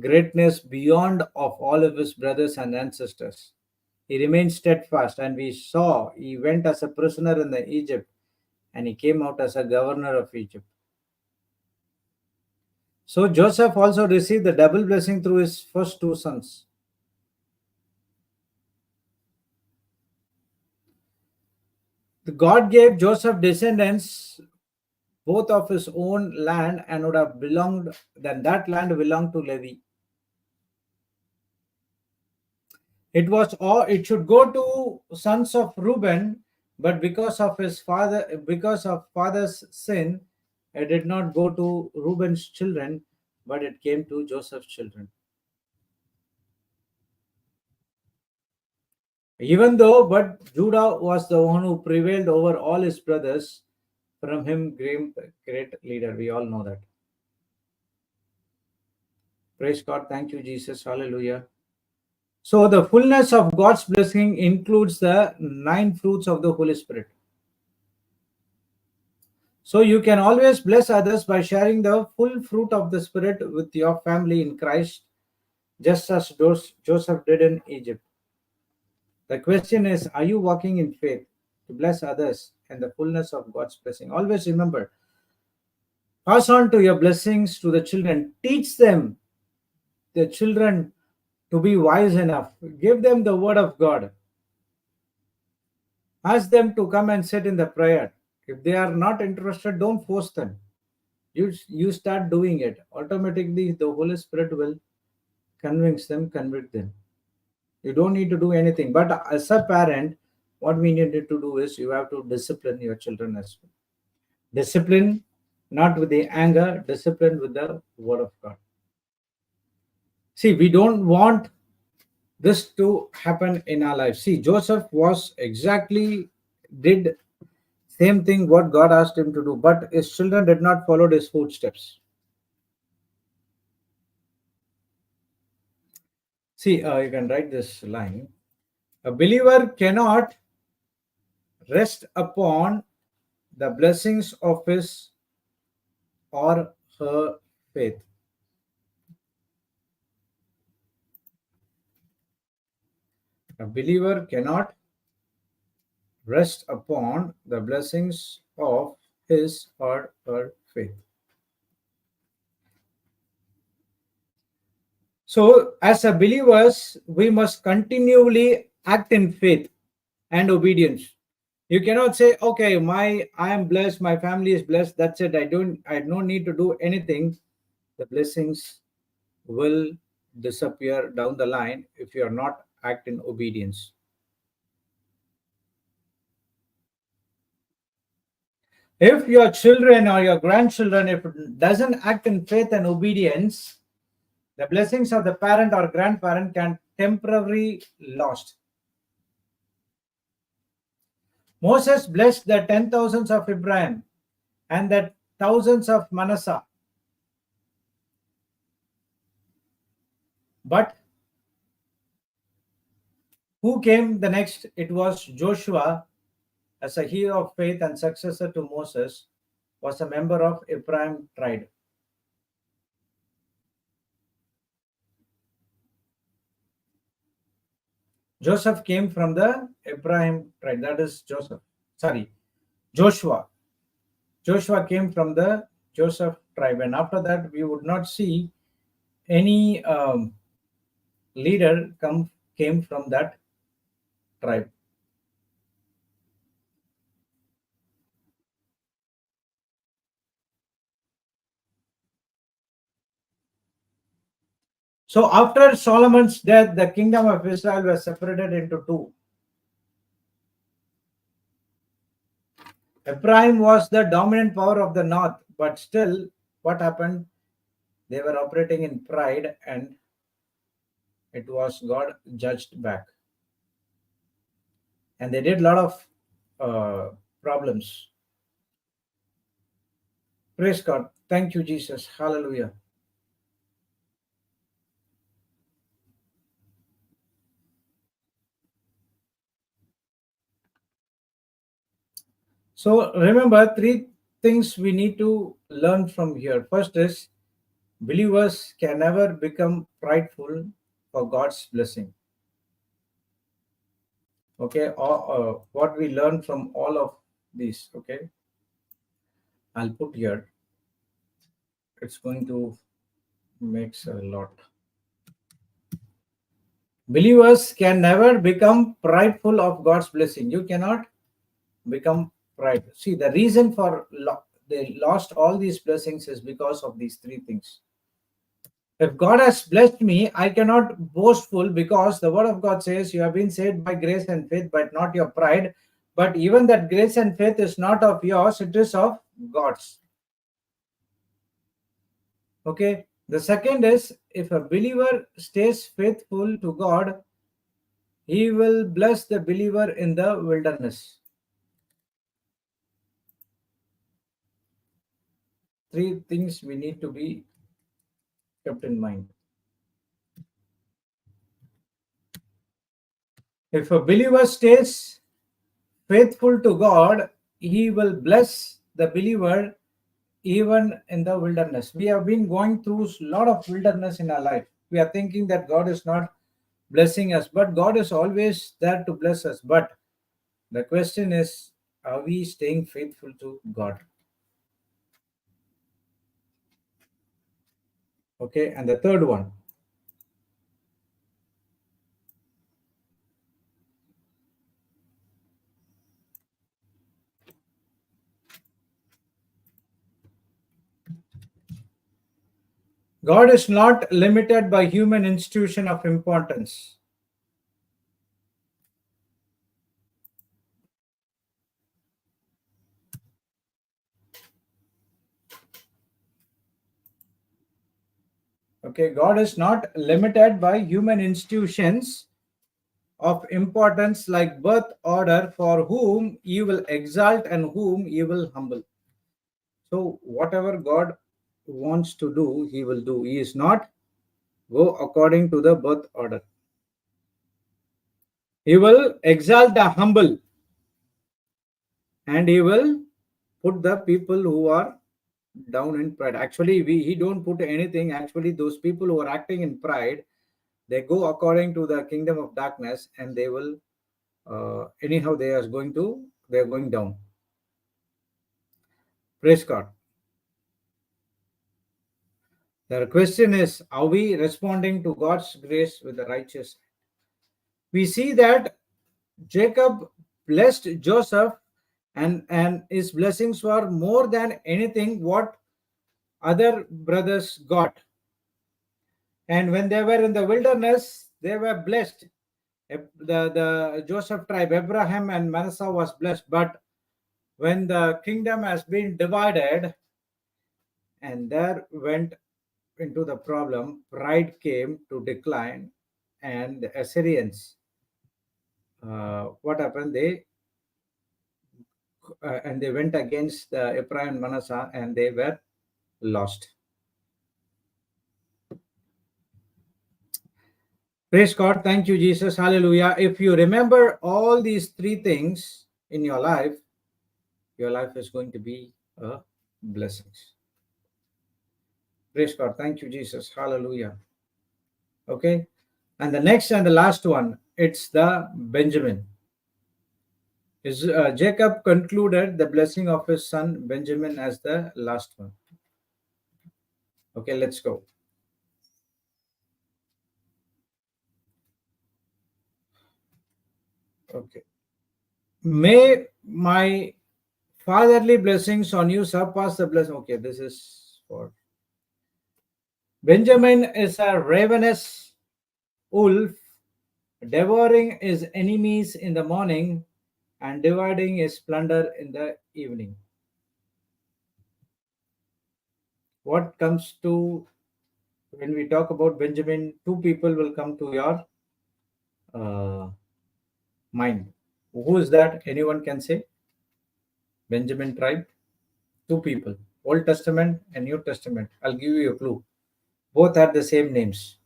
greatness beyond of all of his brothers and ancestors. He remained steadfast, and we saw he went as a prisoner in the Egypt, and he came out as a governor of Egypt. So Joseph also received the double blessing through his first two sons. God gave Joseph descendants both of his own land, and would have belonged, then that land belonged to Levi. It should go to sons of Reuben, but because of father's sin, it did not go to Reuben's children, but it came to Joseph's children. But Judah was the one who prevailed over all his brothers. From him came great leader. We all know that. Praise God. Thank you, Jesus. Hallelujah. So the fullness of God's blessing includes the 9 fruits of the Holy Spirit. So you can always bless others by sharing the full fruit of the Spirit with your family in Christ, just as Joseph did in Egypt. The question is, are you walking in faith to bless others and the fullness of God's blessing? Always remember, pass on to your blessings to the children. Teach them, the children, to be wise enough. Give them the word of God. Ask them to come and sit in the prayer. If they are not interested, don't force them. You start doing it. Automatically, the Holy Spirit will convince them, convict them. You don't need to do anything. But as a parent, what we need to do is you have to discipline your children as well. Discipline, not with the anger, discipline with the word of God. See, we don't want this to happen in our life. See, Joseph did same thing what God asked him to do, but his children did not follow his footsteps. See, you can write this line. A believer cannot rest upon the blessings of his or her faith. A believer cannot rest upon the blessings of his or her faith. So, as a believers, we must continually act in faith and obedience. You cannot say, okay, I am blessed, my family is blessed, that's it. I don't need to do anything. The blessings will disappear down the line if you are not act in obedience. If your children or your grandchildren, if it doesn't act in faith and obedience, the blessings of the parent or grandparent can temporarily lost. Moses blessed the 10,000s of Abraham and the thousands of Manasseh. But who came the next? It was Joshua, as a hero of faith and successor to Moses, was a member of Ephraim tribe. Joseph came from the Ephraim tribe. That is Joshua. Joshua came from the Joseph tribe. And after that, we would not see any leader came from that tribe. So after Solomon's death, the kingdom of Israel was separated into two. Ephraim was the dominant power of the north, but still, what happened? They were operating in pride, and it was God judged back. And they did a lot of problems. Praise God. Thank you, Jesus. Hallelujah. So remember, three things we need to learn from here. First is believers can never become prideful for God's blessing. Okay, or what we learn from all of these. Okay, I'll put here. It's going to make a lot. Believers can never become prideful of God's blessing. You cannot become pride. See, the reason for they lost all these blessings is because of these three things. If God has blessed me, I cannot boastful, because the word of God says you have been saved by grace and faith, but not your pride. But even that grace and faith is not of yours, it is of God's. Okay. The second is, if a believer stays faithful to God, he will bless the believer in the wilderness. Three things we need to be kept in mind. If a believer stays faithful to God, he will bless the believer even in the wilderness. We have been going through a lot of wilderness in our life. We are thinking that God is not blessing us, but God is always there to bless us. But the question is, are we staying faithful to God? Okay, and the third one, God is not limited by human institution of importance. Okay, God is not limited by human institutions of importance like birth order, for whom he will exalt and whom he will humble. So whatever God wants to do, he will do. He is not go according to the birth order. He will exalt the humble, and he will put the people who are down in pride. Actually, he don't put anything. Actually, those people who are acting in pride, they go according to the kingdom of darkness, and they will anyhow they are going down. Praise God. The question is, are we responding to God's grace with the righteous? We see that Jacob blessed Joseph, and his blessings were more than anything what other brothers got. And when they were in the wilderness, they were blessed. The Joseph tribe, Abraham and Manasseh was blessed. But when the kingdom has been divided, and there went into the problem, pride came to decline, and the Assyrians, what happened? They went against Ephraim and Manasseh, and they were lost. Praise God. Thank you, Jesus. Hallelujah. If you remember all these three things in your life is going to be a blessing. Praise God. Thank you, Jesus. Hallelujah. Okay. And the next and the last one, it's the Benjamin. Jacob concluded the blessing of his son Benjamin as the last one. Okay, let's go. Okay. May my fatherly blessings on you surpass the blessing. Okay, this is for Benjamin is a ravenous wolf, devouring his enemies in the morning and dividing his plunder in the evening. What comes to, when we talk about Benjamin, two people will come to your uh, mind. Who is that? Anyone can say? Benjamin tribe? Two people. Old Testament and New Testament. I'll give you a clue. Both had the same names.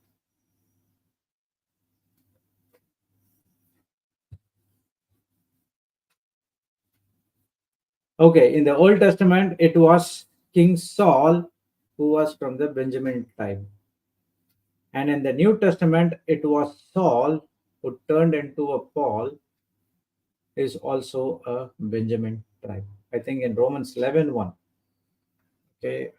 Okay, in the Old Testament, it was King Saul who was from the Benjamin tribe. And in the New Testament, it was Saul who turned into a Paul, is also a Benjamin tribe. I think in Romans 11:1. Okay.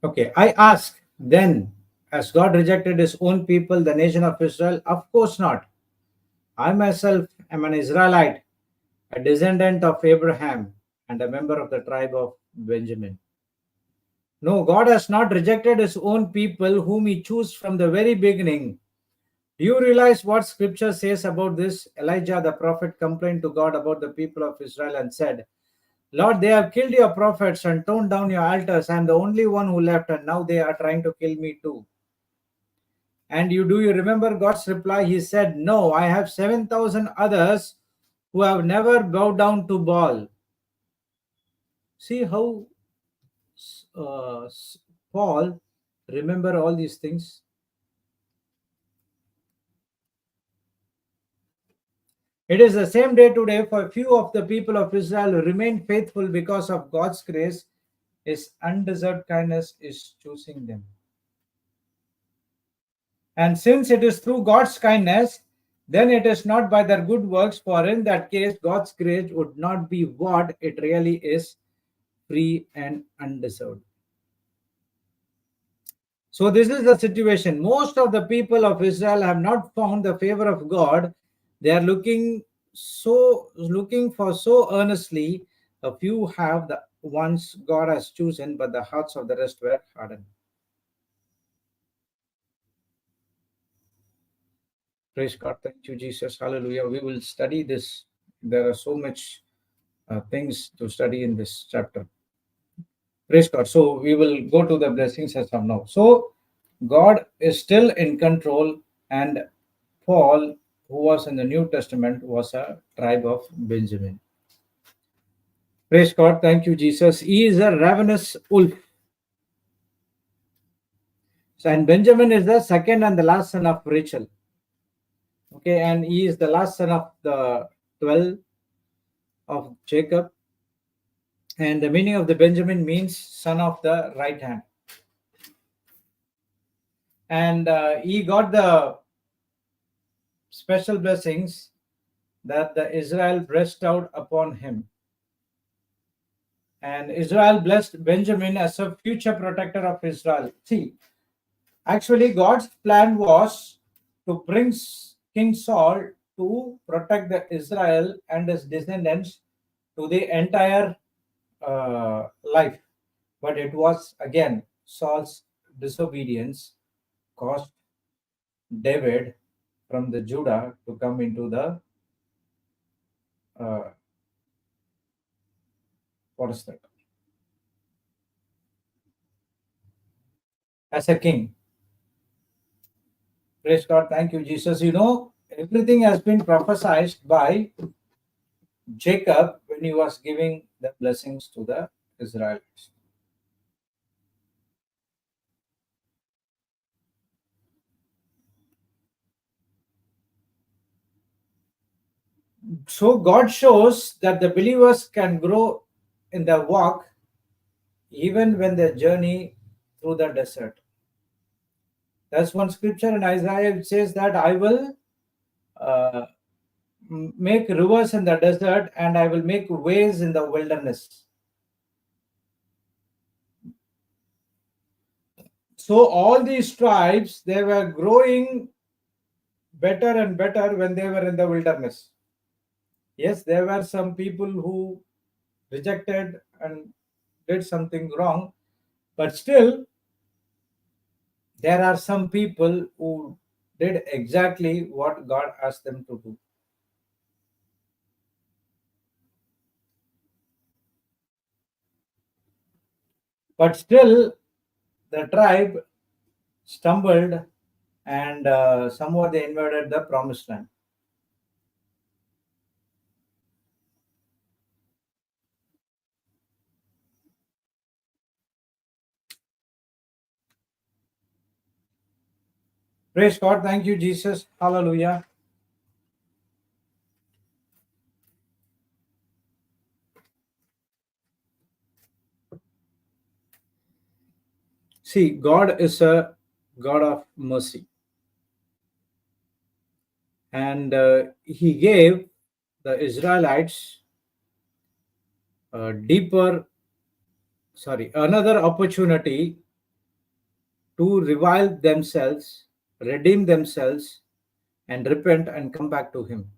Okay. I ask then, has God rejected his own people, the nation of Israel? Of course not. I myself am an Israelite, a descendant of Abraham, and a member of the tribe of Benjamin. No, God has not rejected his own people whom he chose from the very beginning. Do you realize what scripture says about this? Elijah the prophet complained to God about the people of Israel and said, Lord, they have killed your prophets and torn down your altars. I am the only one who left, and now they are trying to kill me too. And you remember God's reply? He said, No, I have 7,000 others who have never bowed down to Baal. See how uh, Paul remember all these things. It is the same day today for few of the people of Israel who remain faithful because of God's grace. His undeserved kindness is choosing them. And since it is through God's kindness, then it is not by their good works, for in that case, God's grace would not be what it really is, free and undeserved. So, this is the situation. Most of the people of Israel have not found the favor of God. They are looking for so earnestly. A few have the ones God has chosen, but the hearts of the rest were hardened. Praise God. Thank you, Jesus. Hallelujah. We will study this. There are so much things to study in this chapter. Praise God. So we will go to the blessings as of now. So God is still in control, and Paul, who was in the New Testament, was a tribe of Benjamin. Praise God. Thank you, Jesus. He is a ravenous wolf. So, and Benjamin is the second and the last son of Rachel. Okay, and he is the last son of the 12 of Jacob. And the meaning of the Benjamin means son of the right hand. And he got the special blessings that the Israel blessed out upon him. And Israel blessed Benjamin as a future protector of Israel. See, actually, God's plan was to bring King Saul to protect the Israel and his descendants to the entire life. But it was again Saul's disobedience caused David from the Judah to come into the uh, what is that? As a king. Praise God. Thank you, Jesus. You know, everything has been prophesied by Jacob when he was giving the blessings to the Israelites. So God shows that the believers can grow in their walk even when they journey through the desert. That's one scripture in Isaiah. It says that I will uh, make rivers in the desert and I will make ways in the wilderness. So all these tribes, they were growing better and better when they were in the wilderness. Yes, there were some people who rejected and did something wrong, But still, there are some people who did exactly what God asked them to do. But still, the tribe stumbled and somewhat they invaded the promised land. Praise God. Thank you, Jesus. Hallelujah. See, God is a God of mercy. And He gave the Israelites another opportunity to revive themselves, redeem themselves, and repent and come back to Him.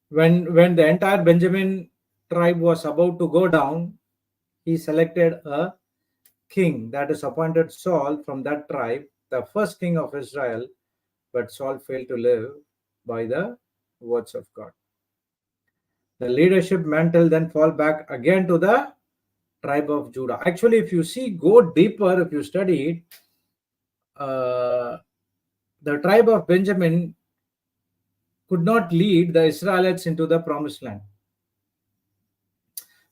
When the entire Benjamin tribe was about to go down, He selected a king, that is appointed Saul from that tribe, the first king of Israel, but Saul failed to live by the words of God. The leadership mantle then fall back again to the tribe of Judah. Actually, if you see, go deeper, if you study it, the tribe of Benjamin could not lead the Israelites into the promised land.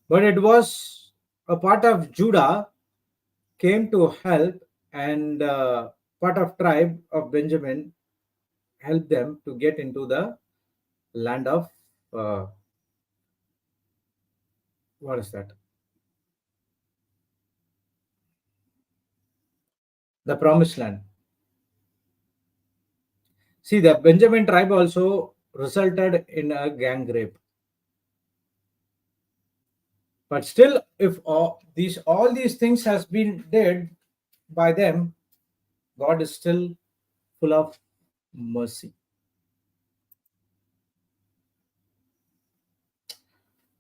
But it was a part of Judah came to help, and part of tribe of Benjamin helped them to get into the land of uh, what is that? The promised land. See, the Benjamin tribe also resulted in a gang rape. But still, if all these things has been did by them, God is still full of mercy.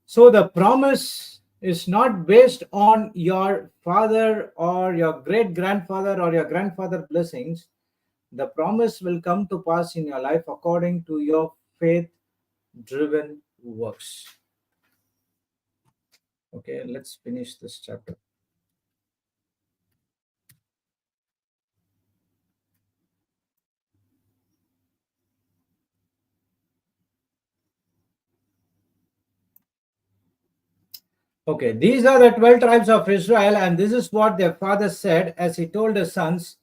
So the promise is not based on your father or your great grandfather or your grandfather blessings. The promise will come to pass in your life according to your faith driven works. Okay, let's finish this chapter. Okay, these are the 12 tribes of Israel, and this is what their father said as he told his sons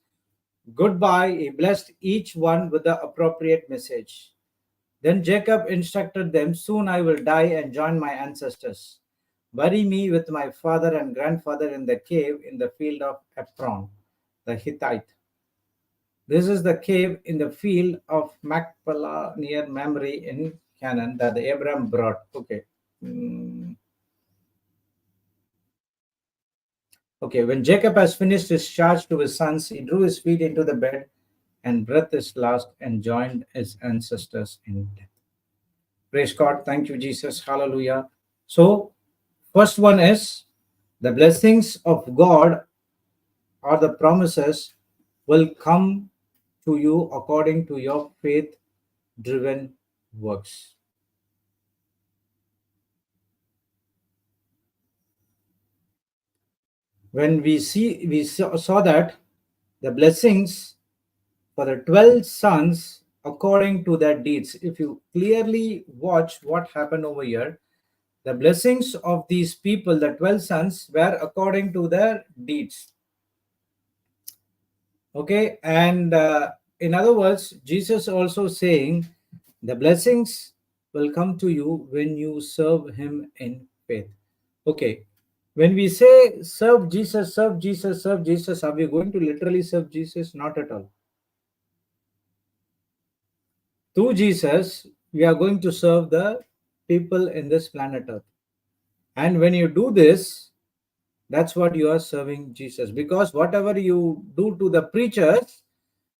goodbye. He blessed each one with the appropriate message. Then Jacob instructed them, soon I will die and join my ancestors. Bury me with my father and grandfather in the cave in the field of Ephron, the Hittite. This is the cave in the field of Machpelah near Mamre in Canaan that Abraham brought. Okay. Okay, when Jacob has finished his charge to his sons, he drew his feet into the bed and breath his last and joined his ancestors in death. Praise God. Thank you, Jesus. Hallelujah. So, first one is the blessings of God or the promises will come to you according to your faith driven works. When we saw that the blessings for the 12 sons according to their deeds. If you clearly watch what happened over here, the blessings of these people, the 12 sons, were according to their deeds. Okay, and in other words, Jesus also saying the blessings will come to you when you serve Him in faith. Okay, when we say serve Jesus, serve Jesus, serve Jesus, are we going to literally serve Jesus? Not at all. Through Jesus, we are going to serve the people in this planet Earth. And when you do this, that's what you are serving Jesus. Because whatever you do to the preachers,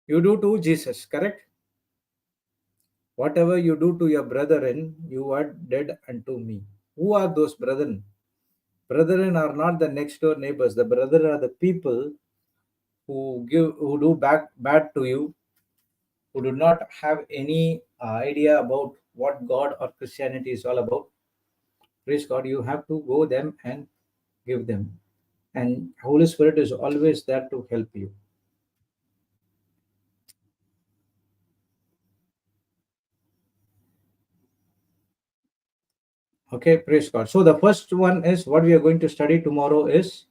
you do to Jesus, correct? Whatever you do to your brethren, you are dead unto me. Who are those brethren? Brethren are not the next door neighbors. The brethren are the people who do bad to you, who do not have any idea about what God or Christianity is all about. Praise God, you have to go them and give them. And Holy Spirit is always there to help you. Okay, praise God. So the first one is what we are going to study tomorrow is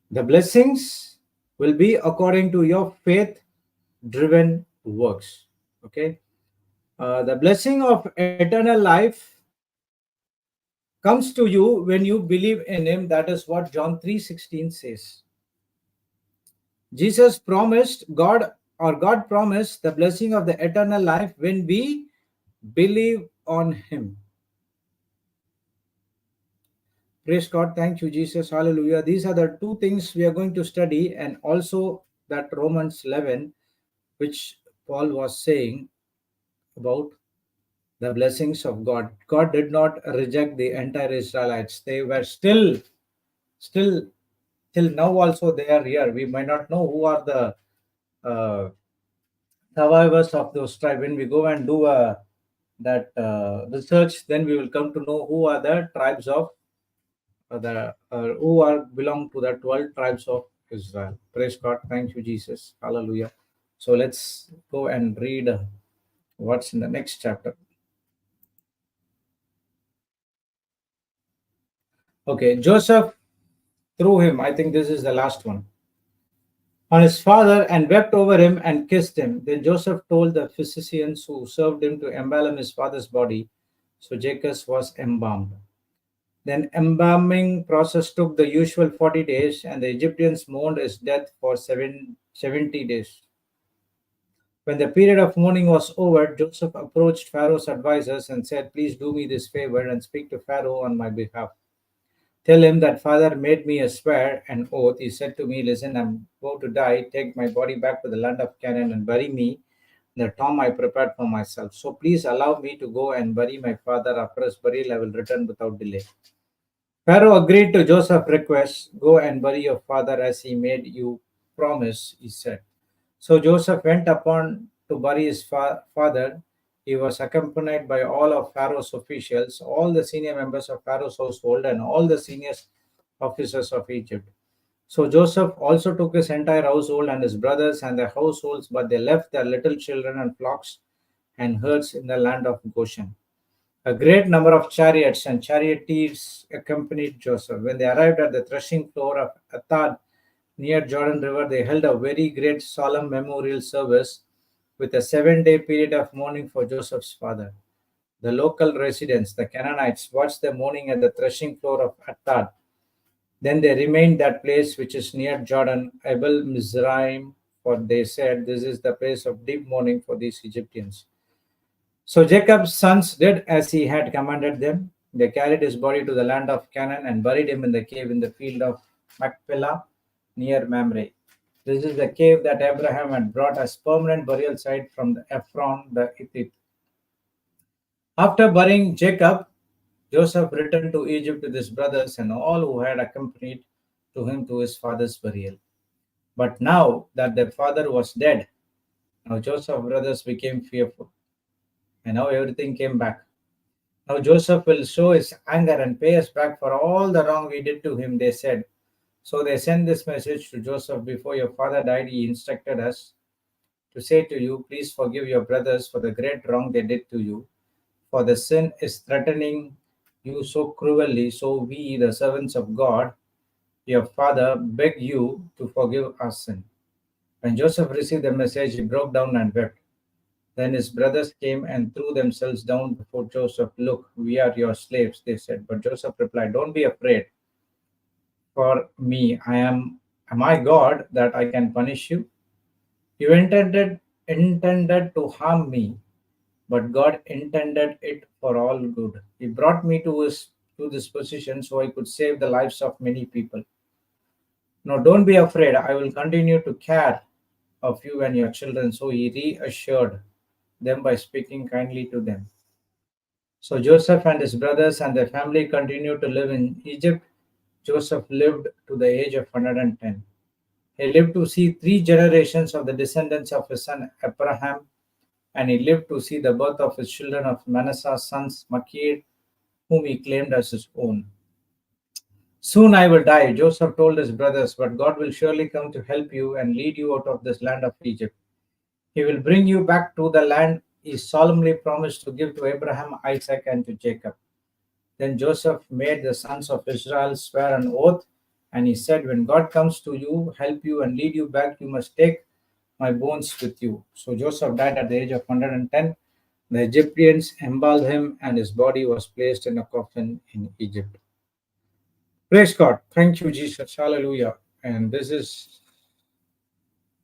the blessings will be according to your faith driven works. Okay. The blessing of eternal life comes to you when you believe in him. That is what John 3:16 says. Jesus promised God promised the blessing of the eternal life when we believe on him. Praise God. Thank you, Jesus. Hallelujah. These are the two things we are going to study, and also that Romans 11, which Paul was saying about the blessings of God. God did not reject the entire Israelites. They were still, till now also they are here. We might not know who are the uh, survivors of those tribes. When we go and do that research, then we will come to know who are the tribes of the who are belong to the 12 tribes of Israel. Praise God. Thank you, Jesus. Hallelujah. So let's go and read what's in the next chapter. Okay, Joseph threw him. I think this is the last one. On his father and wept over him and kissed him. Then Joseph told the physicians who served him to embalm his father's body. So Jacob was embalmed. Then embalming process took the usual 40 days, and the Egyptians mourned his death for 70 days. When the period of mourning was over, Joseph approached Pharaoh's advisors and said, "Please do me this favor and speak to Pharaoh on my behalf. Tell him that father made me a swear and oath. He said to me, 'Listen, I'm about to die. Take my body back to the land of Canaan and bury me in the tomb I prepared for myself. So please allow me to go and bury my father. After his burial, I will return without delay.' Pharaoh agreed to Joseph's request. 'Go and bury your father as he made you promise,' he said. So Joseph went upon to bury his father. He was accompanied by all of Pharaoh's officials, all the senior members of Pharaoh's household, and all the senior officers of Egypt. So Joseph also took his entire household and his brothers and their households, but they left their little children and flocks and herds in the land of Goshen. A great number of chariots and charioteers accompanied Joseph. When they arrived at the threshing floor of Atad near Jordan River, they held a very great solemn memorial service with a 7-day period of mourning for Joseph's father. The local residents, the Canaanites, watched the mourning at the threshing floor of Atad. Then they remained that place which is near Jordan, Abel Mizraim, for they said, "This is the place of deep mourning for these Egyptians." So Jacob's sons did as he had commanded them. They carried his body to the land of Canaan and buried him in the cave in the field of Machpelah near Mamre. This is the cave that Abraham had brought as permanent burial site from the Ephron the Hittite. After burying Jacob, Joseph returned to Egypt with his brothers and all who had accompanied to him to his father's burial. But now that their father was dead, now Joseph's brothers became fearful, and now everything came back. Now Joseph will show his anger and pay us back for all the wrong we did to him, they said. So they sent this message to Joseph: "Before your father died, he instructed us to say to you, 'Please forgive your brothers for the great wrong they did to you, for the sin is threatening you so cruelly. So we, the servants of God, your father, beg you to forgive our sin.'" When Joseph received the message, he broke down and wept. Then his brothers came and threw themselves down before Joseph. "Look, we are your slaves," they said. But Joseph replied, "Don't be afraid for me. Am I God that I can punish you? You intended to harm me, but God intended it for all good. He brought me to this position so I could save the lives of many people. Now don't be afraid. I will continue to care of you and your children." So he reassured them by speaking kindly to them. So Joseph and his brothers and their family continued to live in Egypt. Joseph lived to the age of 110. He lived to see three generations of the descendants of his son Abraham, and he lived to see the birth of his children of Manasseh's sons Machir, whom he claimed as his own. Soon I will die, Joseph told his brothers, but God will surely come to help you and lead you out of this land of Egypt. He will bring you back to the land he solemnly promised to give to Abraham, Isaac, and to Jacob. Then Joseph made the sons of Israel swear an oath, and he said, when God comes to you, help you, and lead you back, you must take my bones with you. So Joseph died at the age of 110. The Egyptians embalmed him, and his body was placed in a coffin in Egypt. Praise God. Thank you, Jesus. Hallelujah. And this is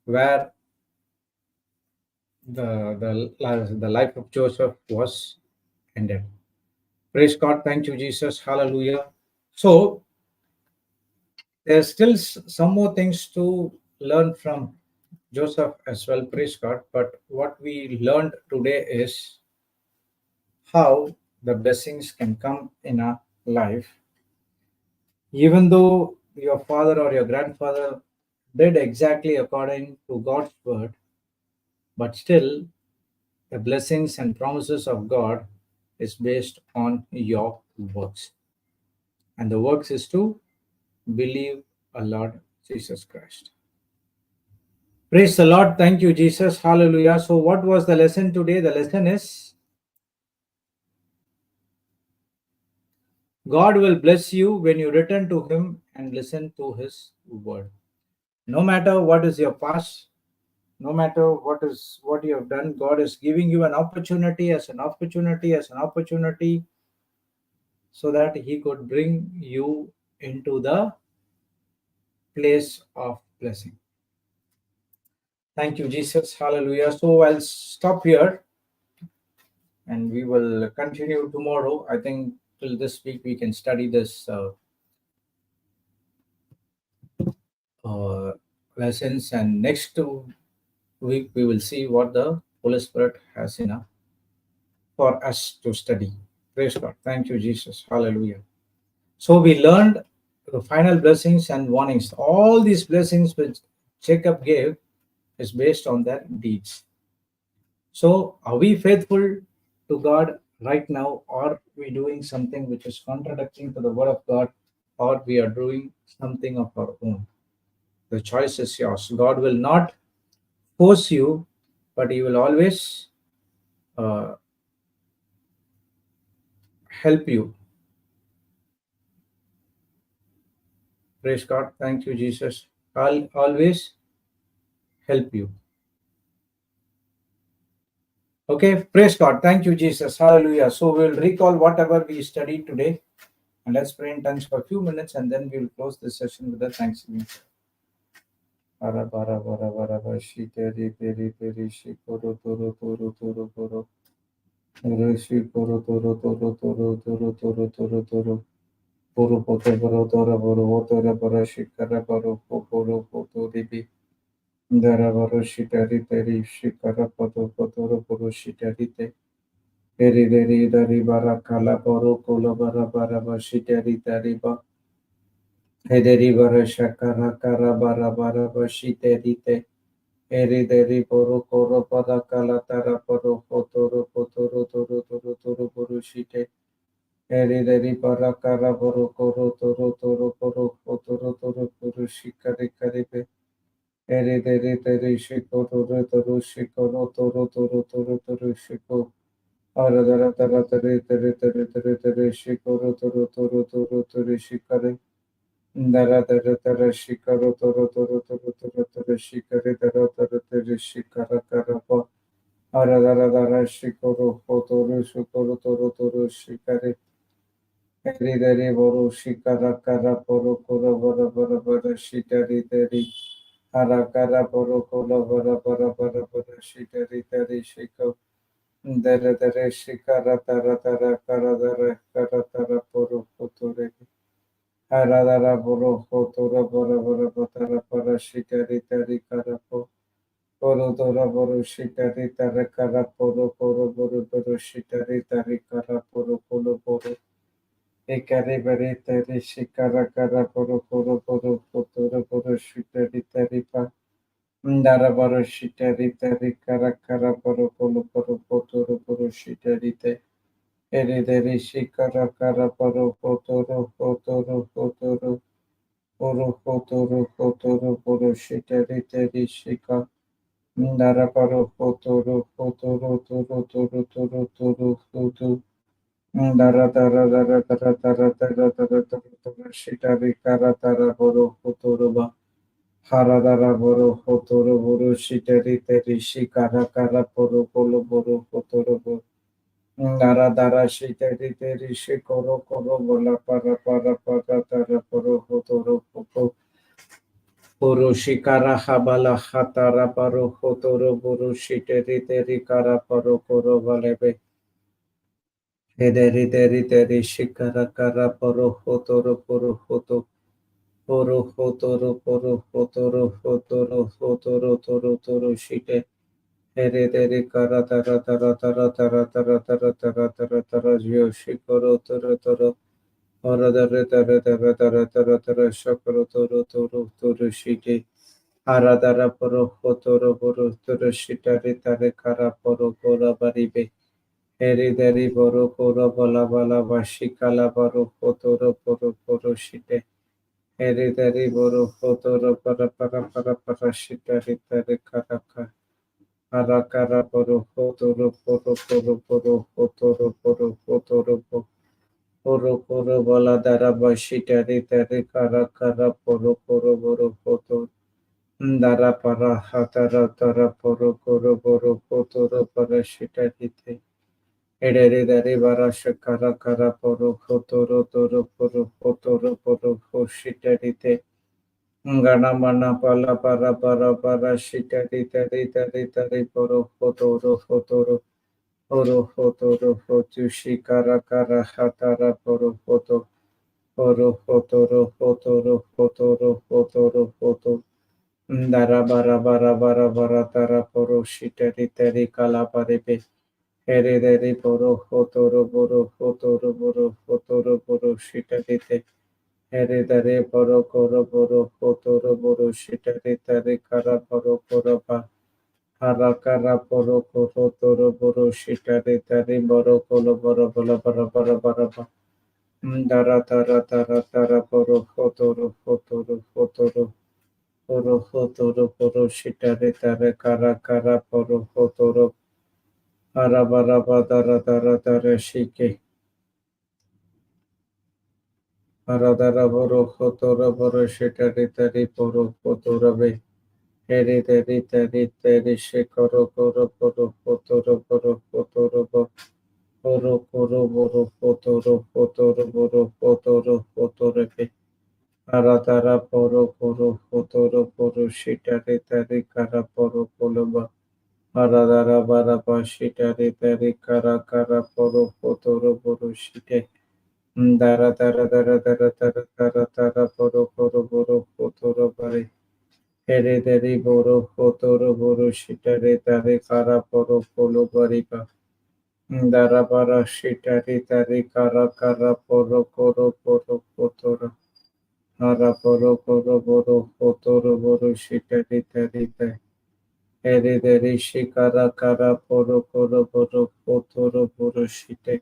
where the life of Joseph was ended. Praise God. Thank you, Jesus. Hallelujah. So there's still some more things to learn from Joseph as well. Praise God. But what we learned today is how the blessings can come in our life, even though your father or your grandfather did exactly according to God's word, but still the blessings and promises of God is based on your works. And the works is to believe a Lord Jesus Christ. Praise the Lord. Thank you, Jesus. Hallelujah. So, what was the lesson today? The lesson is God will bless you when you return to Him and listen to His word. No matter what is your past, no matter what you have done, God is giving you an opportunity as an opportunity so that He could bring you into the place of blessing. Thank you, Jesus. Hallelujah. So I'll stop here and we will continue tomorrow. I think till this week we can study this uh, lessons, and next week we will see what the Holy Spirit has in for us to study. Praise God. Thank you, Jesus. Hallelujah. So we learned the final blessings and warnings. All these blessings which Jacob gave is based on their deeds. So are we faithful to God right now, or are we doing something which is contradicting to the word of God, or we are doing something of our own? The choice is yours. God will not force you, but He will always uh, help you. Praise God. Thank you, Jesus. I'll always help you. Okay, praise God. Thank you, Jesus. Hallelujah. So we'll recall whatever we studied today, and let's pray in tongues for a few minutes, and then we'll close this session with a thanksgiving. Bara bara bara bara bara shi teri teri teri shi koro toro toro toro koro. Re shi koro toro toro toro toro toro toro toro. Poro poto poro toro poro otore poro shi kara poro poro poto ribi. Dara poro shi teri teri shi kara poto poto poro shi teri te. Eri deri dari bara kala poro kolo bara bara bara shi teri teri ba. Ederi bara shakara kara bara bara bara shi teri te. Eri deri poro koro pada kala tara poro potoro potoro toro toro toro poro shite. Eri deri para kara poro koro toro toro poro potoro toro poro shikari karibe. Eri deri deri shiko toro toro shiko toro toro toro toro shiko. Ara dara tara tere tere tere tere tere shiko toro toro toro toro shikari. Dara dara dara shikaro toro toro toro toro toro shikari dara dara tere shikara kara pa. Ara dara dara shikoro toro shikoro toro toro shikari. Eri deri boru shikara kara poro koro bara bara bara shitari deri. Ara kara poro koro bara bara bara bara shitari deri shiko. Dere dere shikara tara tara kara dara kara tara poro kotore. Ara dara boro kotoro bara bara bara bara shitari deri kara po. Poro Dora Borushitari Tarakara Poro Poro Boru Borushitari Tarikara Poro Polo Poro Ekari Bari Tari Shikara Kara Poro Poro Poro Potoro Borushitari Taripa Ndara Borushitari Tarikara Kara Poro Polo Poro Potoro Borushitari Te Erideri Shikara Kara Poro Potoro Potoro Potoro Poro Potoro Potoro Borushitari Tari Shika Ndara paro potoro potoro toro toro toro toro toro Ndara tara tara tara tara tara tara tara tara shitari kara tara boro potoro ba hara tara boro potoro boro shitari teri shikara kara poro polo boro potoro bo Ndara tara shitari teri shikoro koro bola para para para tara poro potoro potoro Poro shikara habala hatara paro hotoro buru shiteri teri kara paro koro valebe. Hederi teri teri shikara kara paro hotoro poro hoto. Poro hotoro poro hotoro hotoro hotoro toro toro shite. Here teri kara tara tara tara tara tara tara tara tara tara jio shikoro toro toro. Hara tara tara tara tara tara tara shakoro toro toro toro shite. Haradara poro hotoro boro toro shitari tare kara poro kora baribe. Heri deri boro kora bala bala bashikala baro hotoro poro poro shite. Heri deri boro hotoro para para para para shitari tare kara kara. Harakara poro hotoro poro poro poro hotoro poro hotoro poro. Poro poro bala dara bashitari tare kara kara poro poro boro hotoro. Ndara para hatara tara poro koro boro potoro para shita hite. Edere dare bara shakara kara poro kotoro toro poro potoro poro hoshita hite. Ngana mana pala para shita hite hite hite poro potoro potoro poro potoro potu shikara kara hatara poro poto poro potoro potoro potoro potoro potoro Dara bara bara bara bara tara poro shiteri teri kala paribe. Here deri poro hotoro boro hotoro boro hotoro boro shiteri te. Here deri poro koro boro hotoro boro shiteri teri kara poro koro pa. Hara kara poro koro toro boro shiteri teri boro kolo boro boro boro boro boro boro. Dara tara tara tara poro hotoro hotoro hotoro. Poro hotoro poro shitare tare kara kara poro hotoro harabara badara dara dara shike haradara poro hotoro poro shitare tare poro hotoro be heri tari tari tari shikoro koro poro hotoro poro hotoro poro poro poro hotoro hotoro poro hotoro hotoro be haradara poro poro hotoro poro shitare tare kara poro polo Haradara bara bashita ritari kara kara poro potoro poro shite. Dara dara dara dara dara dara dara poro poro poro potoro pare. Here deri boro potoro poro shita ritari kara poro polo paripa. Dara bara shita ritari kara kara poro poro poro potoro. Hara poro poro poro potoro poro shita ritari. Erideri shikara kara poro poro poro potoro poro shite.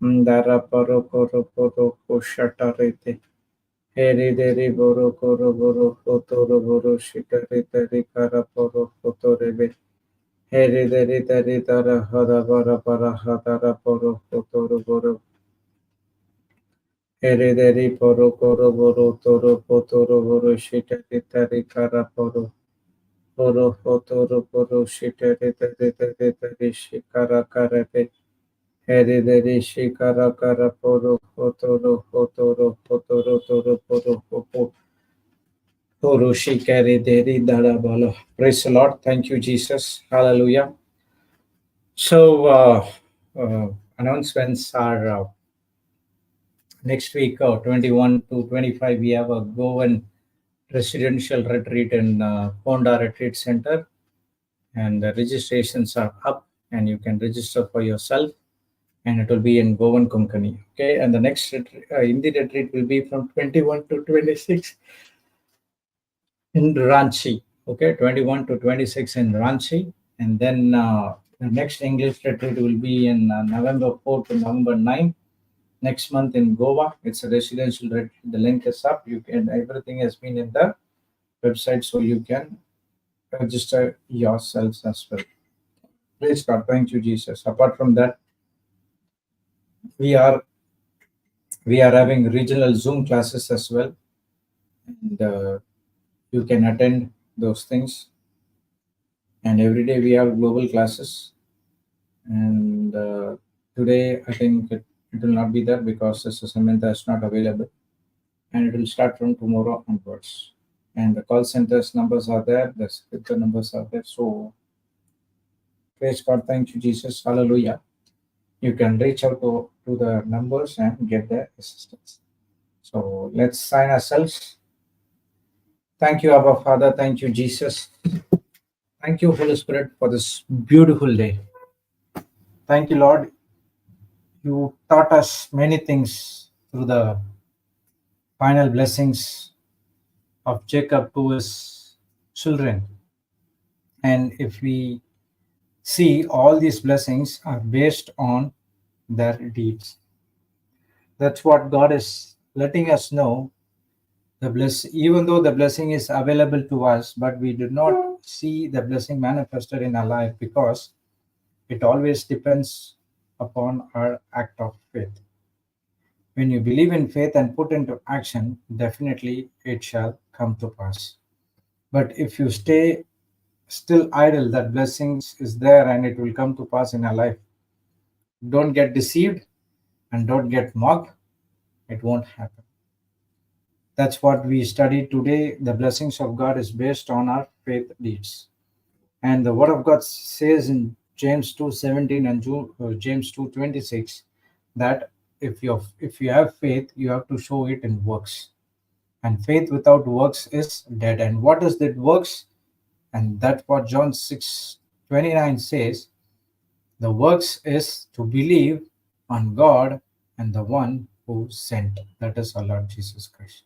Ndara poro poro poro koshatarete. Erideri boro koro boro potoro boro shitari tari kara poro potorebe. Erideri tari tara hara bara bara hatara poro potoro boro. Erideri poro koro boro toro potoro boro shitari tari kara poro. Poro potoro poro shitari tari tari tari shikara karate. Herederi shikara kara poro potoro potoro potoro toro poro popo poro shikari deri dara balo. Praise the Lord. Thank you, Jesus. Hallelujah. So, announcements are next week, 21 to 25, we have a Goan residential retreat in Ponda Retreat Center. and the registrations are up, and you can register for yourself, and it will be in Govan Konkani. Okay, and the next Hindi retreat will be from 21 to 26 in Ranchi. Okay, 21 to 26 in Ranchi, and then the next English retreat will be in November 4 to November 9 next month in Goa. It's a residential retreat. The link is up. You can, everything has been in the website, so you can register yourselves as well. Praise God. Thank you, Jesus. Apart from that, we are having regional Zoom classes as well, and you can attend those things. And every day we have global classes. And today I think it will not be there because Sister Samantha is not available, and it will start from tomorrow onwards. And the call centers numbers are there, the scripture numbers are there. So praise God, thank you, Jesus, hallelujah. You can reach out to the numbers and get the assistance. So let's sign ourselves. Thank you, Abba Father. Thank you, Jesus. Thank you, Holy Spirit, for this beautiful day. Thank you, Lord. You taught us many things through the final blessings of Jacob to his children. And if we see, all these blessings are based on their deeds. That's what God is letting us know. Even though the blessing is available to us, but we do not see the blessing manifested in our life because it always depends upon our act of faith. When you believe in faith and put into action, definitely it shall come to pass. But if you stay still idle, that blessings is there and it will come to pass in our life. Don't get deceived and don't get mocked. It won't happen. That's what we studied today. The blessings of God is based on our faith deeds. And the word of God says in James 2:17 and James 2:26 that if you have faith, you have to show it in works. And faith without works is dead. And what is that works? And that's what John 6:29 says. The works is to believe on God and the one who sent. That is our Lord Jesus Christ.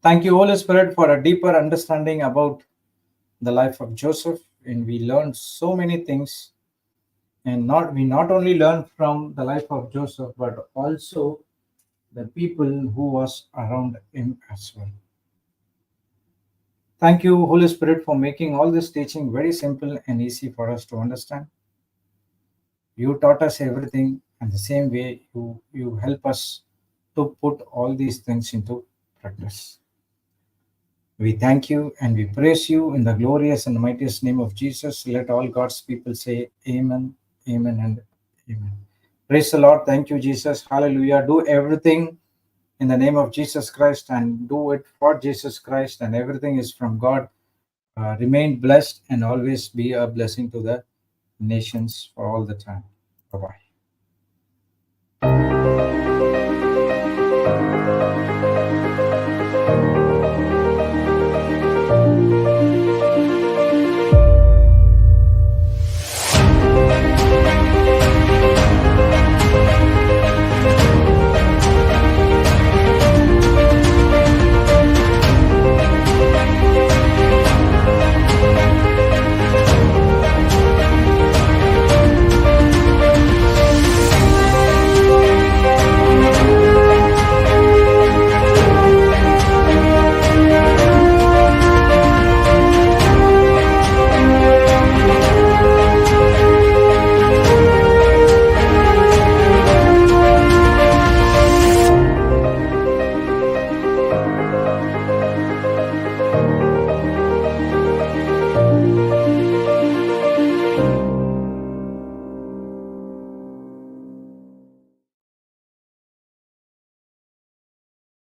Thank you, Holy Spirit, for a deeper understanding about the life of Joseph. And we learned so many things. And we not only learned from the life of Joseph, but also the people who was around him as well. Thank you, Holy Spirit, for making all this teaching very simple and easy for us to understand. You taught us everything, and the same way you help us to put all these things into practice. We thank you and we praise you in the glorious and mightiest name of Jesus. Let all God's people say amen, amen, and amen. Praise the Lord. Thank you, Jesus. Hallelujah. Do everything in the name of Jesus Christ and do it for Jesus Christ, and everything is from God. Remain blessed and always be a blessing to the nations for all the time. Bye-bye.